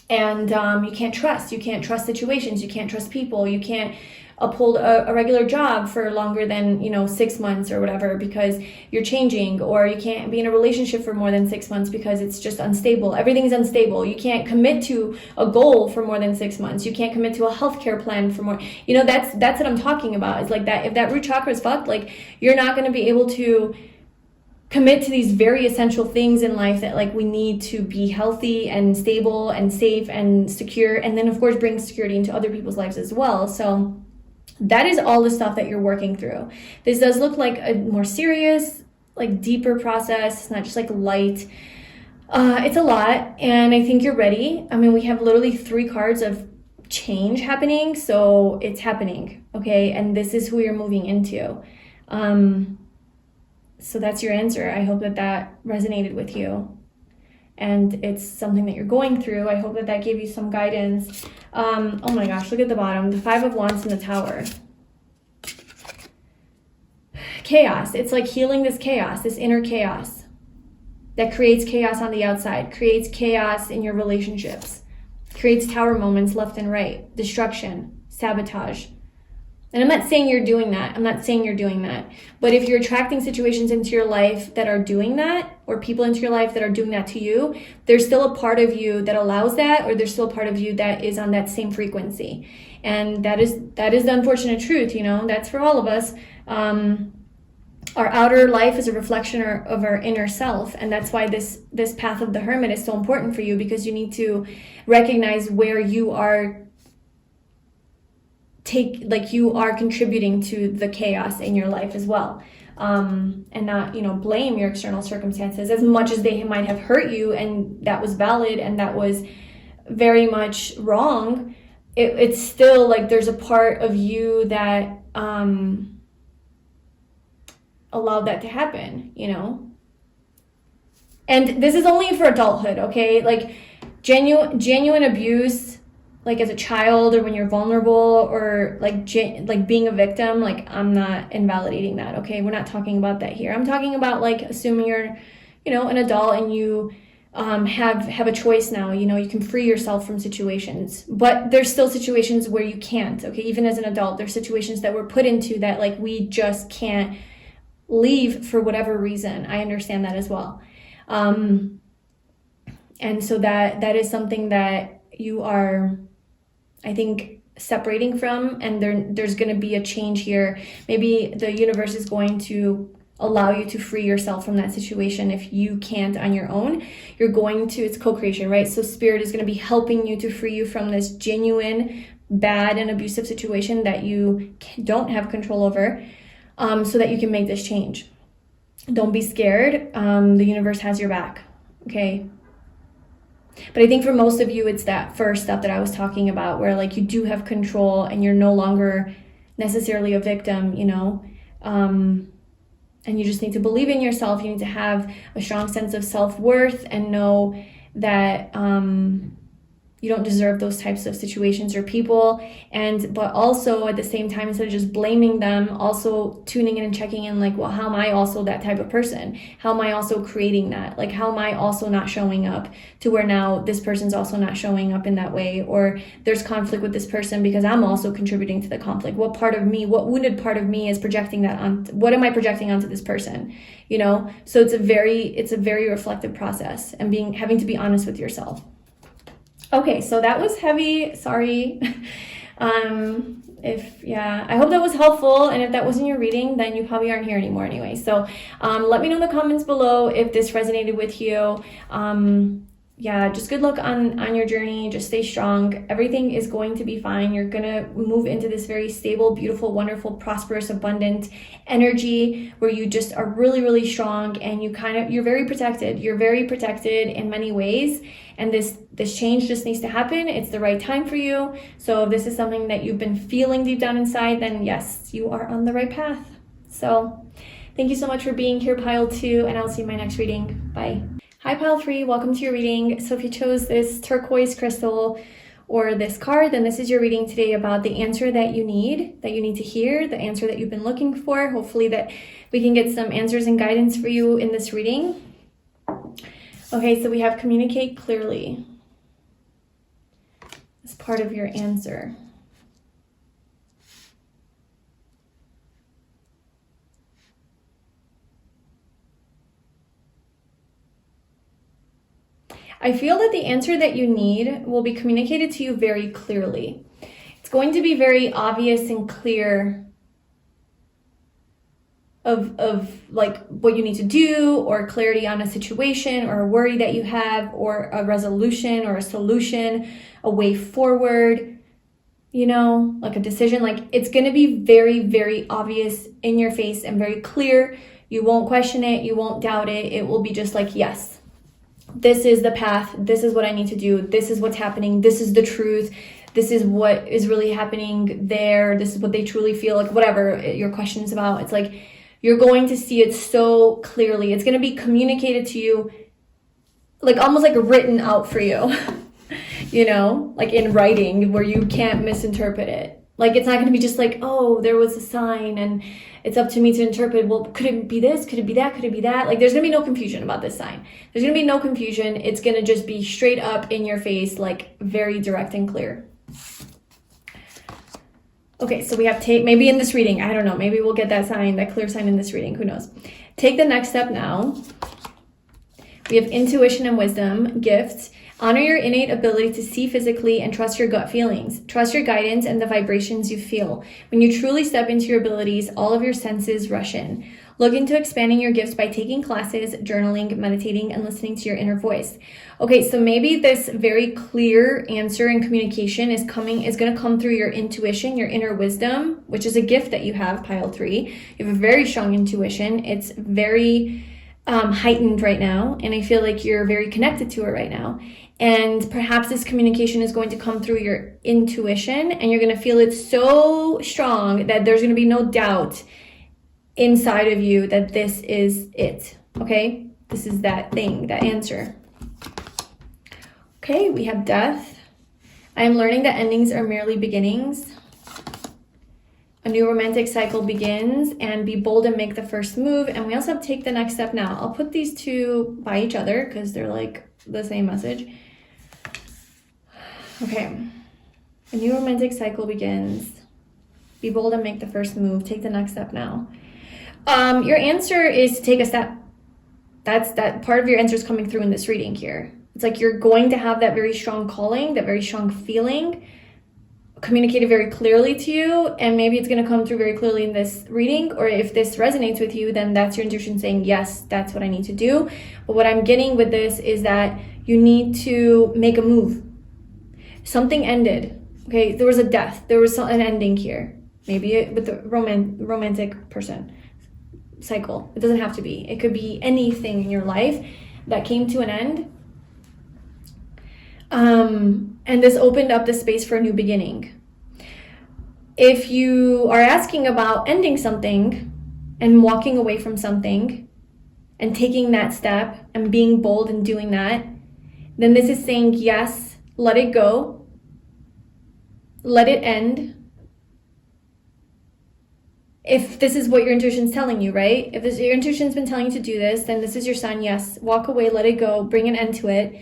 And you can't trust situations, you can't trust people, you can't uphold a regular job for longer than, you know, 6 months or whatever, because you're changing, or you can't be in a relationship for more than 6 months because it's just unstable. Everything's unstable. You can't commit to a goal for more than 6 months. You can't commit to a healthcare plan for more, you know, that's what I'm talking about. It's like that. If that root chakra is fucked, like you're not going to be able to commit to these very essential things in life that like we need to be healthy and stable and safe and secure, and then of course bring security into other people's lives as well. So that is all the stuff that you're working through. This does look like a more serious, like deeper process. It's not just like light. It's a lot, and I think you're ready. I mean, we have literally 3 cards of change happening, so it's happening, okay? And this is who you're moving into. So that's your answer. I hope that resonated with you, and it's something that you're going through. I hope that gave you some guidance. Oh my gosh, look at the bottom, the 5 of Wands and the Tower. Chaos. It's like healing this chaos, this inner chaos that creates chaos on the outside, creates chaos in your relationships, creates tower moments left and right, destruction, sabotage. And I'm not saying you're doing that. But if you're attracting situations into your life that are doing that, or people into your life that are doing that to you, there's still a part of you that allows that, or there's still a part of you that is on that same frequency. And that is the unfortunate truth, you know, that's for all of us. Our outer life is a reflection of our inner self. And that's why this path of the Hermit is so important for you, because you need to recognize where you are you are contributing to the chaos in your life as well, and not, you know, blame your external circumstances as much as they might have hurt you, and that was valid and that was very much wrong. It's still like there's a part of you that allowed that to happen, you know. And this is only for adulthood, okay? Like genuine abuse, like as a child, or when you're vulnerable, or like being a victim, like I'm not invalidating that, okay? We're not talking about that here. I'm talking about like assuming you're, you know, an adult and you have a choice now, you know, you can free yourself from situations, but there's still situations where you can't, okay? Even as an adult, there's situations that we're put into that like we just can't leave for whatever reason. I understand that as well. And so that is something that you are, I think, separating from, and there's going to be a change here. Maybe the universe is going to allow you to free yourself from that situation. If you can't on your own, you're going to, it's co-creation, right? So spirit is going to be helping you to free you from this genuine, bad and abusive situation that you don't have control over, so that you can make this change. Don't be scared. The universe has your back, okay? But I think for most of you, it's that first step that I was talking about, where like you do have control and you're no longer necessarily a victim, you know, and you just need to believe in yourself. You need to have a strong sense of self-worth and know that you don't deserve those types of situations or people. But also at the same time, instead of just blaming them, also tuning in and checking in, like, well, how am I also that type of person? How am I also creating that? Like, how am I also not showing up to where now this person's also not showing up in that way? Or there's conflict with this person because I'm also contributing to the conflict. What part of me, what wounded part of me is projecting that on? What am I projecting onto this person? You know? So it's a very reflective process, and having to be honest with yourself. Okay, so that was heavy. Sorry. I hope that was helpful. And if that wasn't your reading, then you probably aren't here anymore anyway. So let me know in the comments below if this resonated with you. yeah, just good luck on your journey. Just stay strong. Everything is going to be fine. You're gonna move into this very stable, beautiful, wonderful, prosperous, abundant energy where you just are really, really strong, and you're very protected. You're very protected in many ways, and this change just needs to happen. It's the right time for you. So if this is something that you've been feeling deep down inside, then yes, you are on the right path. So thank you so much for being here, Pile 2, and I'll see you in my next reading. Bye. Hi, Pile 3, welcome to your reading. So if you chose this turquoise crystal or this card, then this is your reading today about the answer that you need to hear, the answer that you've been looking for. Hopefully that we can get some answers and guidance for you in this reading. Okay, so we have communicate clearly as part of your answer. I feel that the answer that you need will be communicated to you very clearly. It's going to be very obvious and clear of like what you need to do, or clarity on a situation or a worry that you have, or a resolution or a solution, a way forward, you know, like a decision. Like it's going to be very, very obvious in your face and very clear. You won't question it. You won't doubt it. It will be just like, yes, this is the path. This is what I need to do. This is what's happening. This is the truth. This is what is really happening there. This is what they truly feel, like whatever your question is about. It's like you're going to see it so clearly. It's going to be communicated to you, like almost like written out for you, you know, like in writing where you can't misinterpret it. Like it's not going to be just like, oh, there was a sign and it's up to me to interpret. Well, could it be this? Could it be that? Could it be that? Like there's going to be no confusion about this sign. There's going to be no confusion. It's going to just be straight up in your face, like very direct and clear. Okay, so we have take, maybe in this reading, I don't know, maybe we'll get that sign, that clear sign in this reading, who knows. Take the next step now. We have intuition and wisdom, gifts. Honor your innate ability to see physically and trust your gut feelings. Trust your guidance and the vibrations you feel. When you truly step into your abilities, all of your senses rush in. Look into expanding your gifts by taking classes, journaling, meditating, and listening to your inner voice. Okay, so maybe this very clear answer and communication is going to come through your intuition, your inner wisdom, which is a gift that you have, Pile 3. You have a very strong intuition. It's very heightened right now, and I feel like you're very connected to it right now. And perhaps this communication is going to come through your intuition, and you're going to feel it so strong that there's going to be no doubt inside of you that this is it. Okay, this is that thing, that answer. Okay, we have death. I am learning that endings are merely beginnings. A new romantic cycle begins, and be bold and make the first move. And we also have take the next step now. I'll put these two by each other because they're like the same message. Okay. A new romantic cycle begins. Be bold and make the first move. Take the next step now. Your answer is to take a step. That part of your answer is coming through in this reading here. It's like you're going to have that very strong calling, that very strong feeling communicated very clearly to you, and maybe it's going to come through very clearly in this reading, or if this resonates with you, then that's your intuition saying, yes, that's what I need to do. But what I'm getting with this is that you need to make a move. Something ended. Okay, there was a death. There was an ending here. Maybe with the romantic person cycle. It doesn't have to be. It could be anything in your life that came to an end. And this opened up the space for a new beginning. If you are asking about ending something and walking away from something and taking that step and being bold and doing that, then this is saying, yes, let it go. Let it end. If this is what your intuition's telling you, right? If your intuition's been telling you to do this, then this is your sign, yes, walk away, let it go, bring an end to it.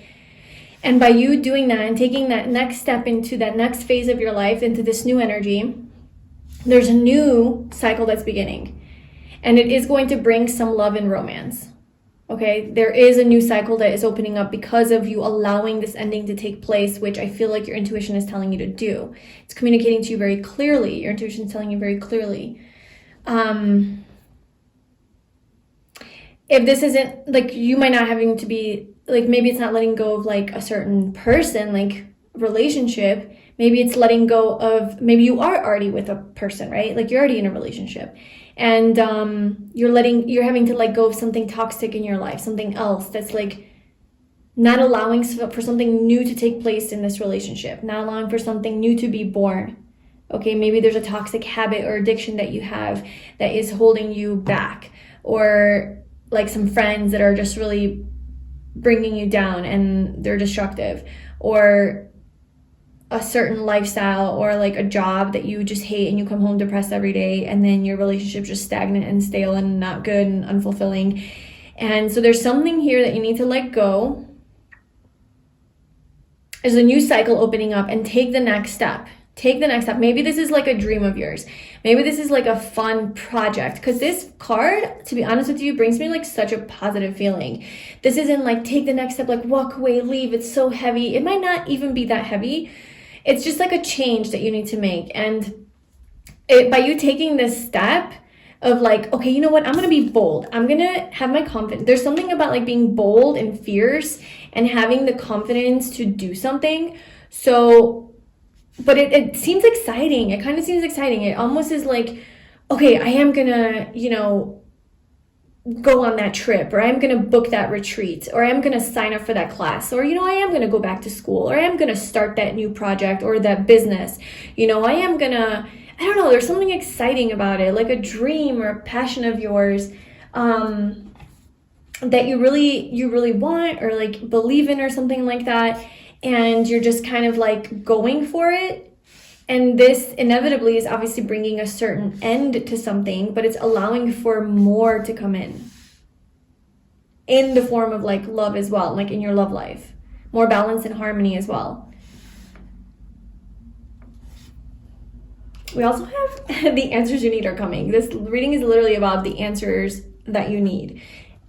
And by you doing that and taking that next step into that next phase of your life, into this new energy, there's a new cycle that's beginning. And it is going to bring some love and romance. Okay, there is a new cycle that is opening up because of you allowing this ending to take place, which I feel like your intuition is telling you to do. It's communicating to you very clearly. Your intuition is telling you very clearly. If this isn't, like, you might not having to be like maybe it's not letting go of like a certain person, like relationship. Maybe it's letting go of, maybe you are already with a person, right? Like you're already in a relationship, and you're having to let go of something toxic in your life, something else that's like not allowing for something new to take place in this relationship, not allowing for something new to be born. Okay, maybe there's a toxic habit or addiction that you have that is holding you back, or like some friends that are just really bringing you down and they're destructive, or a certain lifestyle, or like a job that you just hate and you come home depressed every day, and then your relationship's just stagnant and stale and not good and unfulfilling. And so there's something here that you need to let go. There's a new cycle opening up, and take the next step. Take the next step. Maybe this is like a dream of yours. Maybe this is like a fun project, because this card, to be honest with you, brings me like such a positive feeling. This isn't like take the next step, like walk away, leave. It's so heavy. It might not even be that heavy. It's just like a change that you need to make. And by you taking this step of like, okay, you know what? I'm going to be bold. I'm going to have my confidence. There's something about like being bold and fierce and having the confidence to do something. So, but it seems exciting. It kind of seems exciting. It almost is like, okay, I am gonna, go on that trip, or I'm gonna book that retreat, or I'm gonna sign up for that class, or, I am gonna go back to school, or I am gonna start that new project or that business. I am gonna, I don't know, there's something exciting about it, like a dream or a passion of yours that you really want or like believe in or something like that. And you're just kind of like going for it. And this inevitably is obviously bringing a certain end to something, but it's allowing for more to come in the form of like love as well, like in your love life, more balance and harmony as well. We also have the answers you need are coming. This reading is literally about the answers that you need.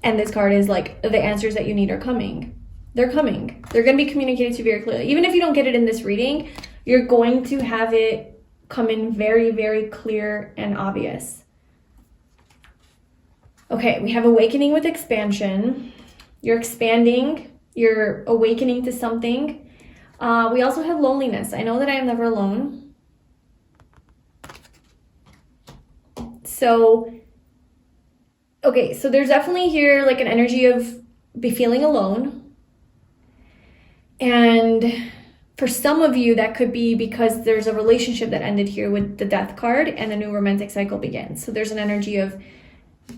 And this card is like the answers that you need are coming. They're coming. They're going to be communicated to you very clearly. Even if you don't get it in this reading, you're going to have it come in very, very clear and obvious. Okay, we have awakening with expansion. You're expanding. You're awakening to something. We also have loneliness. I know that I am never alone. So, okay, so there's definitely here like an energy of be feeling alone. And for some of you, that could be because there's a relationship that ended here with the death card and a new romantic cycle begins. So there's an energy of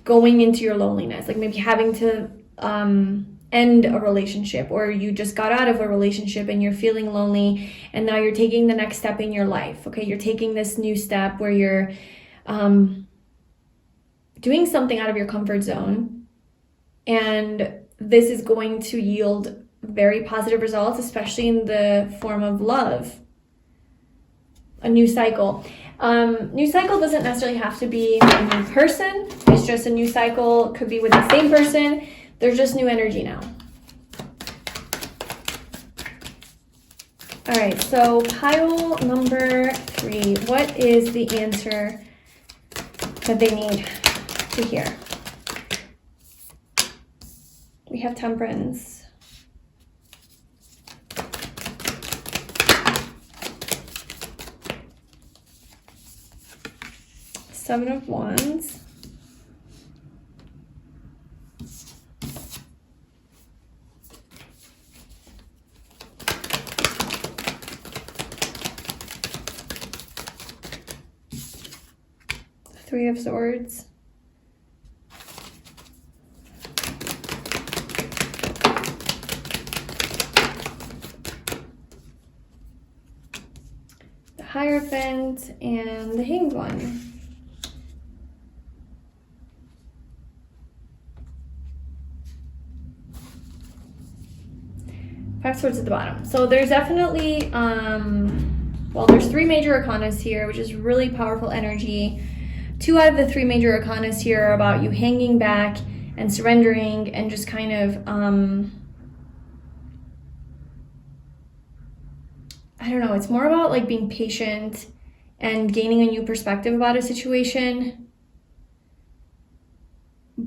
going into your loneliness, like maybe having to end a relationship, or you just got out of a relationship and you're feeling lonely and now you're taking the next step in your life. Okay, you're taking this new step where you're doing something out of your comfort zone, and this is going to yield very positive results, especially in the form of love. A new cycle. New cycle doesn't necessarily have to be a new person. It's just a new cycle. Could be with the same person. There's just new energy now. All right, so pile number 3. What is the answer that they need to hear? We have Temperance. 7 of Wands. Three of Swords. The Hierophant and the Hanged One. Five Swords at the bottom. So there's definitely, there's 3 major arcanas here, which is really powerful energy. 2 out of the 3 major arcanas here are about you hanging back and surrendering and just kind of, I don't know, it's more about like being patient and gaining a new perspective about a situation.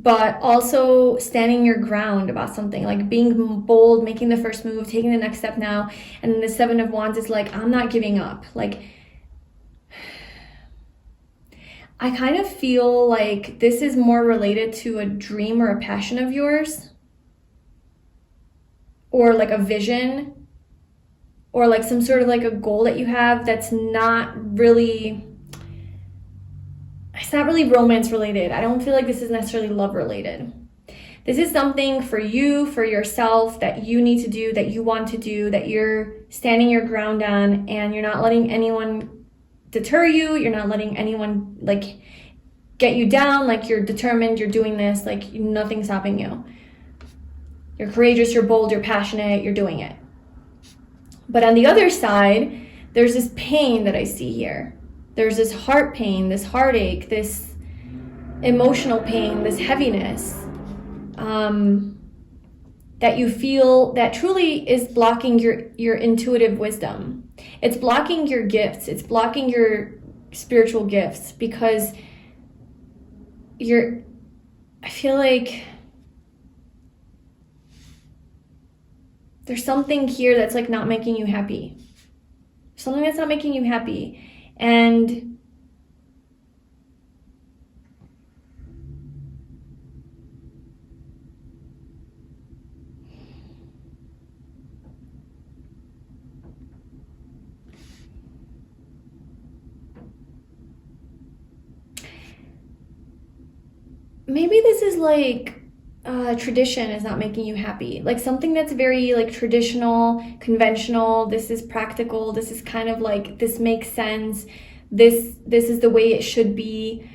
but also standing your ground about something, like being bold, making the first move, taking the next step now. And then the Seven of Wands is like, I'm not giving up. Like, I kind of feel like this is more related to a dream or a passion of yours, or like a vision, or like some sort of like a goal that you have that's not really, it's not really romance related. I don't feel like this is necessarily love related. This is something for you, for yourself, that you need to do, that you want to do, that you're standing your ground on, and you're not letting anyone deter you. You're not letting anyone like get you down. Like, you're determined, you're doing this, like nothing's stopping you. You're courageous, you're bold, you're passionate, you're doing it. But on the other side, there's this pain that I see here. There's this heart pain, this heartache, this emotional pain, this heaviness that you feel that truly is blocking your intuitive wisdom. It's blocking your gifts. It's blocking your spiritual gifts, because I feel like there's something here that's like not making you happy. Something that's not making you happy. And maybe this is like tradition is not making you happy. Like something that's very like traditional, conventional. This is practical. This is kind of like, this makes sense. This is the way it should be.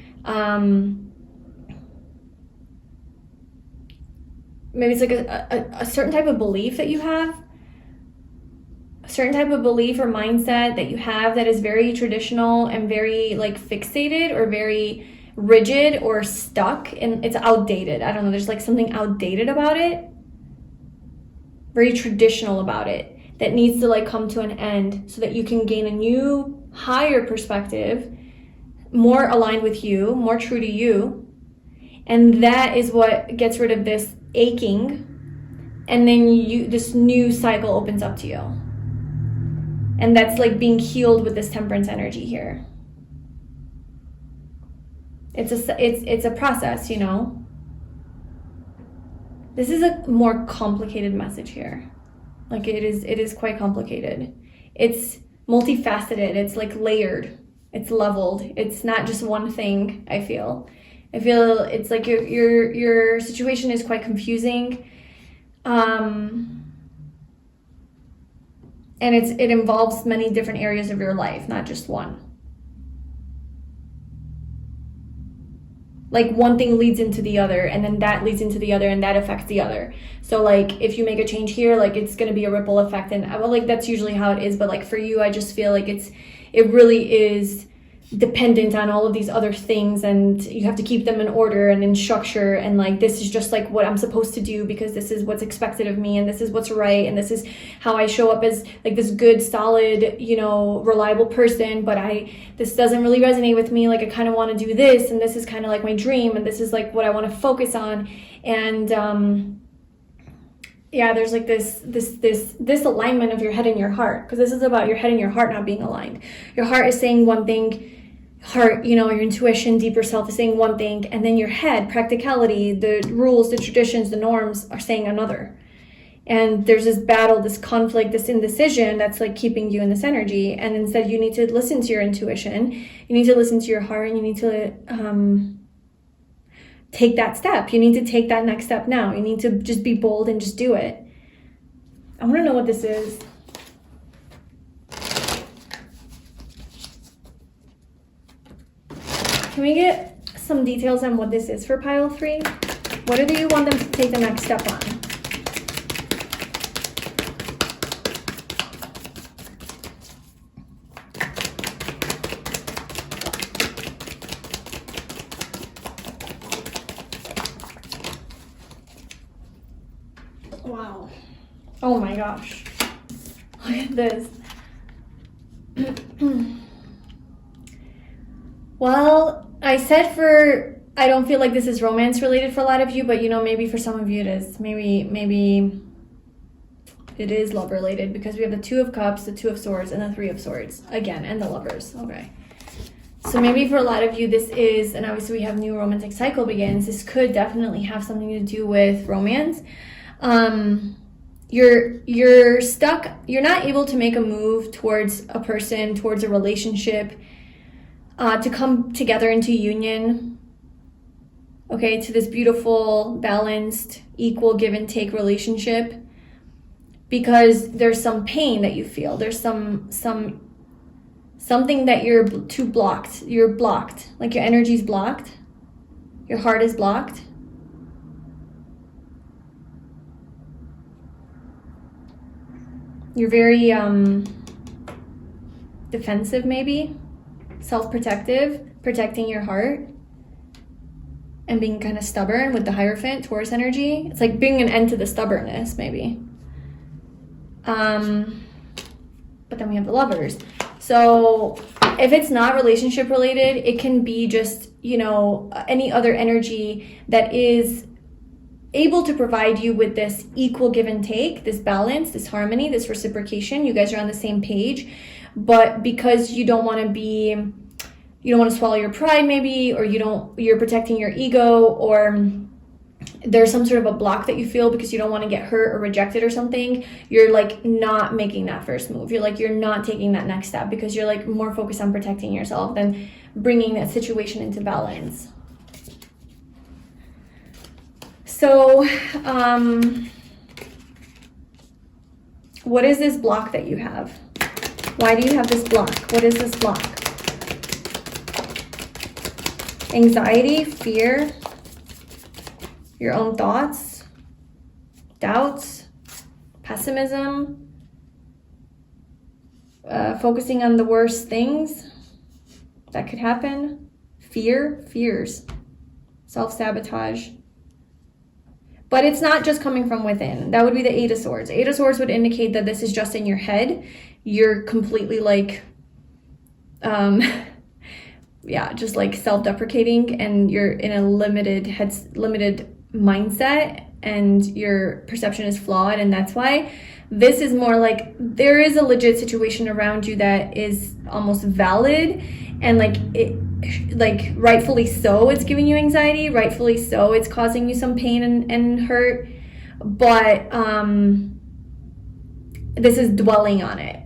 Maybe it's like a certain type of belief that you have. A certain type of belief or mindset that you have that is very traditional and very like fixated, or very rigid or stuck, and it's outdated. I don't know, there's like something outdated about it, very traditional about it, that needs to like come to an end so that you can gain a new, higher perspective, more aligned with you, more true to you. And that is what gets rid of this aching, and then this new cycle opens up to you. And that's like being healed with this Temperance energy here. It's a process, you know. This is a more complicated message here. Like it is quite complicated. It's multifaceted. It's like layered. It's leveled. It's not just one thing. I feel it's like your situation is quite confusing, and it involves many different areas of your life, not just one. Like one thing leads into the other, and then that leads into the other, and that affects the other. So like if you make a change here, like it's going to be a ripple effect, and well, like that's usually how it is. But like for you, I just feel like it really is dependent on all of these other things, and you have to keep them in order and in structure, and like this is just like what I'm supposed to do because this is what's expected of me, and this is what's right, and this is how I show up as like this good, solid, you know, reliable person. But this doesn't really resonate with me. Like I kind of want to do this, and this is kind of like my dream, and this is like what I want to focus on. And yeah, there's like this alignment of your head and your heart, because this is about your head and your heart not being aligned. Your heart is saying one thing, heart, you know, your intuition, deeper self is saying one thing, and then your head, practicality, the rules, the traditions, the norms are saying another. And there's this battle, this conflict, this indecision that's like keeping you in this energy. And instead you need to listen to your intuition, you need to listen to your heart, and you need to take that step. You need to take that next step now. You need to just be bold and just do it. I want to know what this is. Can we get some details on what this is for pile 3? What do you want them to take the next step on? Wow. Oh my gosh. Look at this. Well, I said for I don't feel like this is romance related for a lot of you, but you know, maybe for some of you it is. Maybe it is love related, because we have the Two of Cups, the Two of Swords, and the Three of Swords again, and the Lovers. Okay. So maybe for a lot of you this is, and obviously we have new romantic cycle begins, this could definitely have something to do with romance. You're stuck, you're not able to make a move towards a person, towards a relationship, to come together into union, okay, to this beautiful, balanced, equal give and take relationship, because there's some pain that you feel. There's something that you're too blocked. You're blocked. Like your energy's blocked. Your heart is blocked. You're very defensive, maybe. Self-protective, protecting your heart. And being kind of stubborn with the Hierophant, Taurus energy. It's like bringing an end to the stubbornness, maybe. But then we have the Lovers. So if it's not relationship related, it can be just, you know, any other energy that is able to provide you with this equal give and take, this balance, this harmony, this reciprocation. You guys are on the same page, but because you don't want to swallow your pride maybe, or you're protecting your ego, or there's some sort of a block that you feel because you don't want to get hurt or rejected or something, you're like not making that first move. You're not taking that next step because you're like more focused on protecting yourself than bringing that situation into balance. So, what is this block that you have? Why do you have this block? What is this block? Anxiety, fear, your own thoughts, doubts, pessimism, focusing on the worst things that could happen, fears, self-sabotage. But it's not just coming from within. That would be the Eight of Swords. Eight of Swords would indicate that this is just in your head. You're completely like, just like self-deprecating, and you're in a limited mindset, and your perception is flawed, and that's why. This is more like there is a legit situation around you that is almost valid, and like rightfully so it's giving you anxiety, rightfully so it's causing you some pain and hurt, but this is dwelling on it.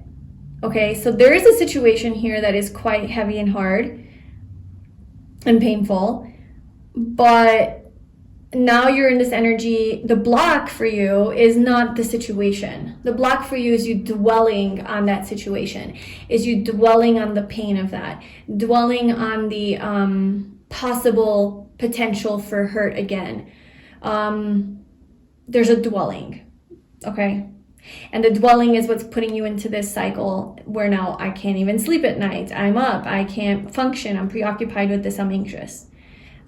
Okay, so there is a situation here that is quite heavy and hard and painful, but now you're in this energy. The block for you is not the situation. The block for you is you dwelling on that situation, is you dwelling on the pain of that, dwelling on the possible potential for hurt again. There's a dwelling, okay? And the dwelling is what's putting you into this cycle where now I can't even sleep at night. I'm up, I can't function, I'm preoccupied with this, I'm anxious.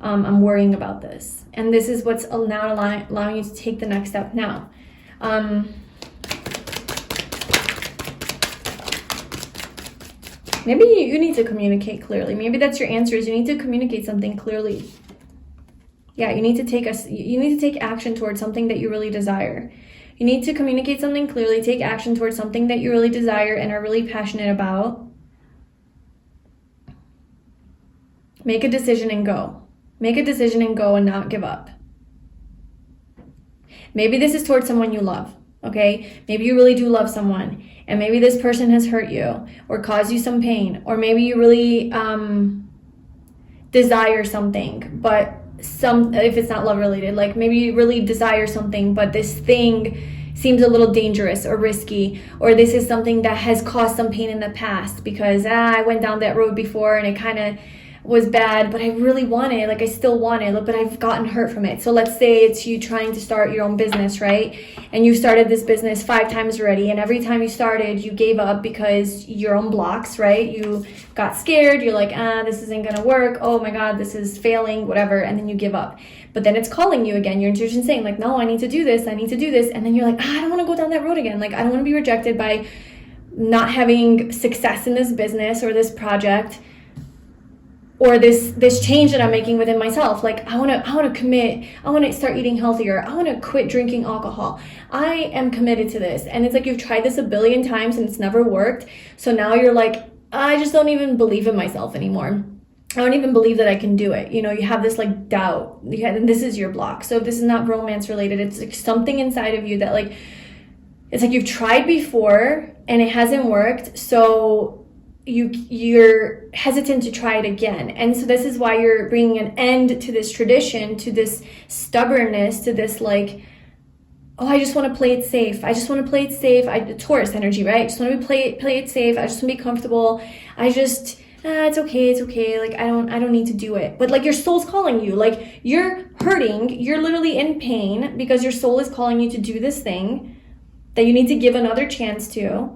I'm worrying about this. And this is what's now allowing you to take the next step now. Maybe you need to communicate clearly. Maybe that's your answer, is you need to communicate something clearly. Yeah, you need to take action towards something that you really desire. You need to communicate something clearly, take action towards something that you really desire and are really passionate about. Make a decision and go. Make a decision and go, and not give up. Maybe this is towards someone you love, okay? Maybe you really do love someone, and maybe this person has hurt you or caused you some pain, or maybe you really desire something, but if it's not love related, like maybe you really desire something, but this thing seems a little dangerous or risky, or this is something that has caused some pain in the past because I went down that road before and it kind of was bad, but I really want it, like I still want it, but I've gotten hurt from it. So let's say it's you trying to start your own business, right? And you started this business 5 times already, and every time you started, you gave up because your own blocks, right? You got scared, you're like, this isn't gonna work, oh my God, this is failing, whatever, and then you give up. But then it's calling you again, your intuition saying like, no, I need to do this, and then you're like, I don't wanna go down that road again, like I don't wanna be rejected by not having success in this business or this project. or this change that I'm making within myself. Like I want to commit. I want to start eating healthier. I want to quit drinking alcohol. I am committed to this. And it's like you've tried this a billion times and it's never worked. So now you're like, I just don't even believe in myself anymore. I don't even believe that I can do it. You know, you have this like doubt. And this is your block. So if this is not romance related, it's like something inside of you that like, it's like you've tried before and it hasn't worked. So you're hesitant to try it again. And so this is why you're bringing an end to this tradition, to this stubbornness, to this like, oh, I just want to play it safe. I just want to play it safe. Taurus energy, right? I just want to play it safe. I just want to be comfortable. It's okay. Like I don't need to do it. But like your soul's calling you. Like you're hurting. You're literally in pain because your soul is calling you to do this thing that you need to give another chance to.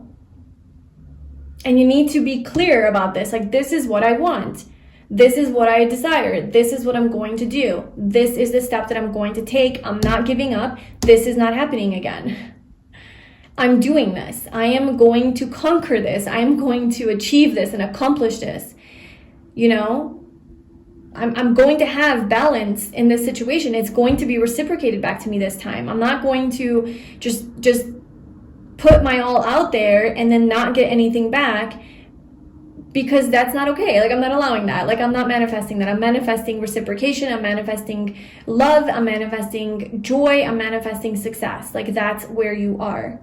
And you need to be clear about this. Like, this is what I want. This is what I desire. This is what I'm going to do. This is the step that I'm going to take. I'm not giving up. This is not happening again. I'm doing this. I am going to conquer this. I am going to achieve this and accomplish this. You know, I'm going to have balance in this situation. It's going to be reciprocated back to me this time. I'm not going to just put my all out there and then not get anything back, because that's not okay. Like I'm not allowing that. Like I'm not manifesting that. I'm manifesting reciprocation. I'm manifesting love. I'm manifesting joy. I'm manifesting success. Like that's where you are.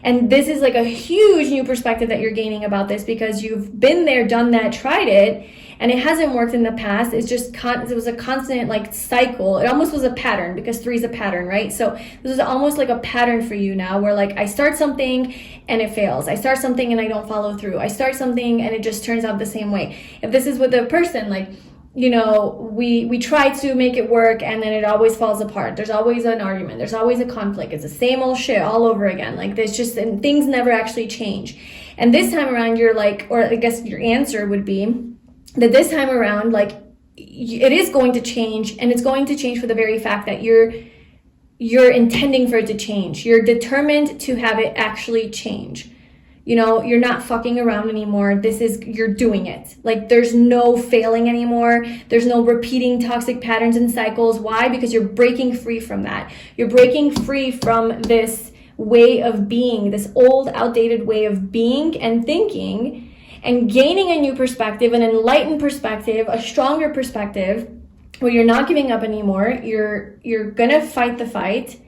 And this is like a huge new perspective that you're gaining about this, because you've been there, done that, tried it, and it hasn't worked in the past. It's just it was a constant like cycle. It almost was a pattern, because 3 is a pattern, right? So this is almost like a pattern for you now, where like I start something and it fails. I start something and I don't follow through. I start something and it just turns out the same way. If this is with a person, like, you know, we try to make it work and then it always falls apart. There's always an argument. There's always a conflict. It's the same old shit all over again. Like there's just, and things never actually change. And this time around you're like, or I guess your answer would be that this time around, like it is going to change, and it's going to change for the very fact that you're intending for it to change. You're determined to have it actually change. You know, you're not fucking around anymore. You're doing it. Like there's no failing anymore. There's no repeating toxic patterns and cycles. Why? Because you're breaking free from that. You're breaking free from this way of being, this old, outdated way of being and thinking, and gaining a new perspective, an enlightened perspective, a stronger perspective, where you're not giving up anymore. You're gonna fight the fight,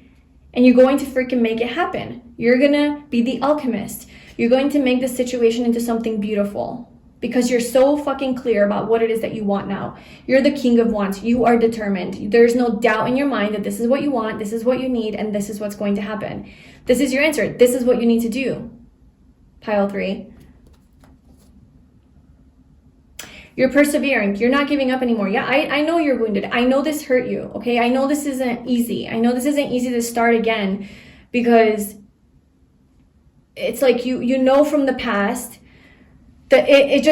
and you're going to freaking make it happen. You're gonna be the alchemist. You're going to make this situation into something beautiful, because you're so fucking clear about what it is that you want now. You're the king of wants. You are determined. There's no doubt in your mind that this is what you want, this is what you need, and this is what's going to happen. This is your answer. This is what you need to do. Pile 3. You're persevering. You're not giving up anymore. Yeah, I know you're wounded. I know this hurt you, okay? I know this isn't easy. I know this isn't easy to start again, because it's like you know from the past that it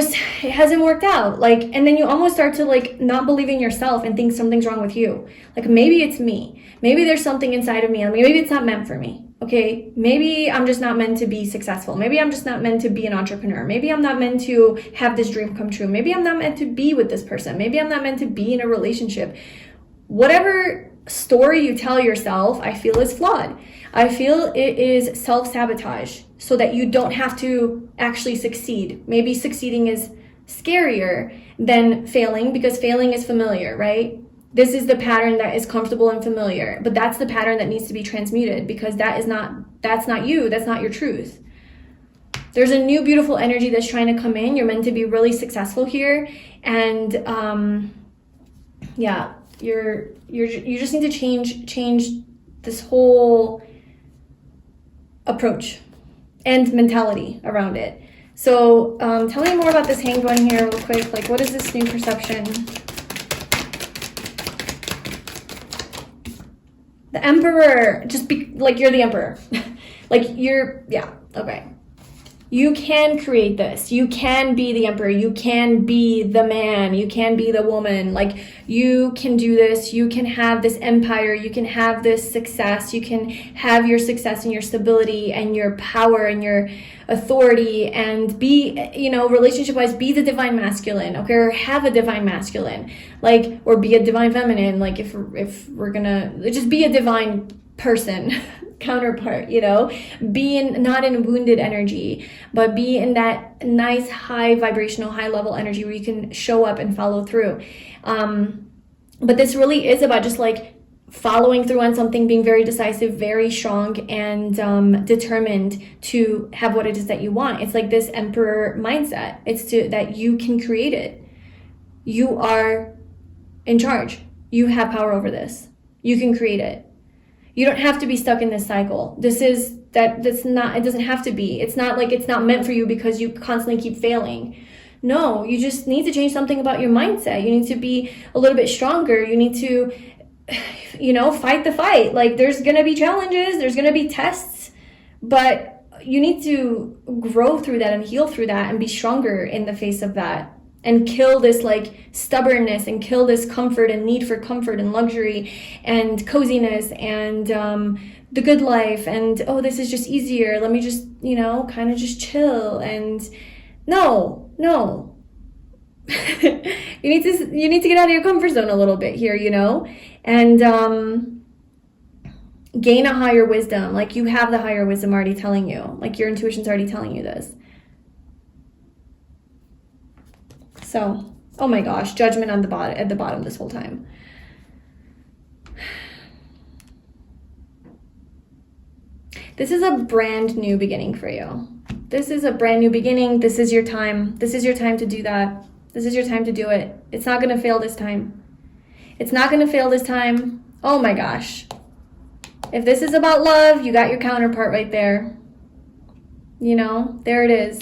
hasn't worked out. Like, and then you almost start to like not believe in yourself and think something's wrong with you. Like maybe it's me. Maybe there's something inside of me. I mean, maybe it's not meant for me. Okay, maybe I'm just not meant to be successful. Maybe I'm just not meant to be an entrepreneur. Maybe I'm not meant to have this dream come true. Maybe I'm not meant to be with this person. Maybe I'm not meant to be in a relationship. Whatever story you tell yourself, I feel is flawed. I feel it is self-sabotage, so that you don't have to actually succeed. Maybe succeeding is scarier than failing, because failing is familiar, right? This is the pattern that is comfortable and familiar, but that's the pattern that needs to be transmuted, because that's not you. That's not your truth. There's a new beautiful energy that's trying to come in. You're meant to be really successful here. And yeah, you just need to change this whole approach and mentality around it. So tell me more about this Hanged One here real quick. Like, what is this new perception? The Emperor, just be like, you're the Emperor. Like yeah, okay. You can create this. You can be the emperor. You can be the man. You can be the woman. Like, you can do this. You can have this empire. You can have this success. You can have your success and your stability and your power and your authority, and be, you know, relationship-wise, be the divine masculine, okay, or have a divine masculine, like, or be a divine feminine, like, if we're gonna just be a divine person counterpart, you know, be in, not in wounded energy, but be in that nice high vibrational, high level energy where you can show up and follow through. But this really is about just like following through on something, being very decisive, very strong, and determined to have what it is that you want. It's like this emperor mindset. It's that you can create it. You are in charge. You have power over this. You can create it. You don't have to be stuck in this cycle. That's not, it doesn't have to be. It's not like it's not meant for you because you constantly keep failing. No, you just need to change something about your mindset. You need to be a little bit stronger. You need to, you know, fight the fight. Like, there's going to be challenges, there's going to be tests, but you need to grow through that and heal through that and be stronger in the face of that, and kill this like stubbornness, and kill this comfort and need for comfort and luxury and coziness and the good life, and oh, this is just easier, let me just, you know, kind of just chill. And no you need to get out of your comfort zone a little bit here, you know, and gain a higher wisdom. Like, you have the higher wisdom already telling you, like, your intuition's already telling you this. So, oh my gosh, judgment on at the bottom this whole time. This is a brand new beginning for you. This is a brand new beginning. This is your time. This is your time to do that. This is your time to do it. It's not going to fail this time. It's not going to fail this time. Oh my gosh. If this is about love, you got your counterpart right there. You know, there it is.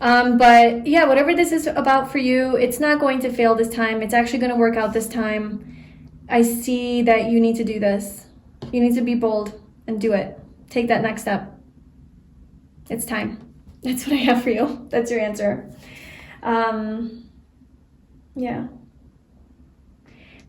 But yeah, whatever this is about for you, it's not going to fail this time. It's actually going to work out this time. I see that you need to do this. You need to be bold and do it. Take that next step. It's time. That's what I have for you. That's your answer. Yeah.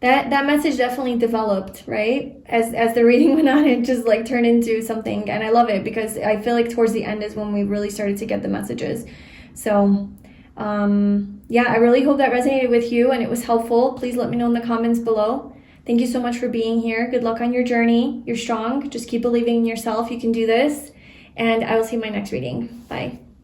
That message definitely developed, right? As the reading went on, it just like turned into something, and I love it because I feel like towards the end is when we really started to get the messages. So, yeah, I really hope that resonated with you and it was helpful. Please let me know in the comments below. Thank you so much for being here. Good luck on your journey. You're strong. Just keep believing in yourself. You can do this. And I will see you in my next reading. Bye.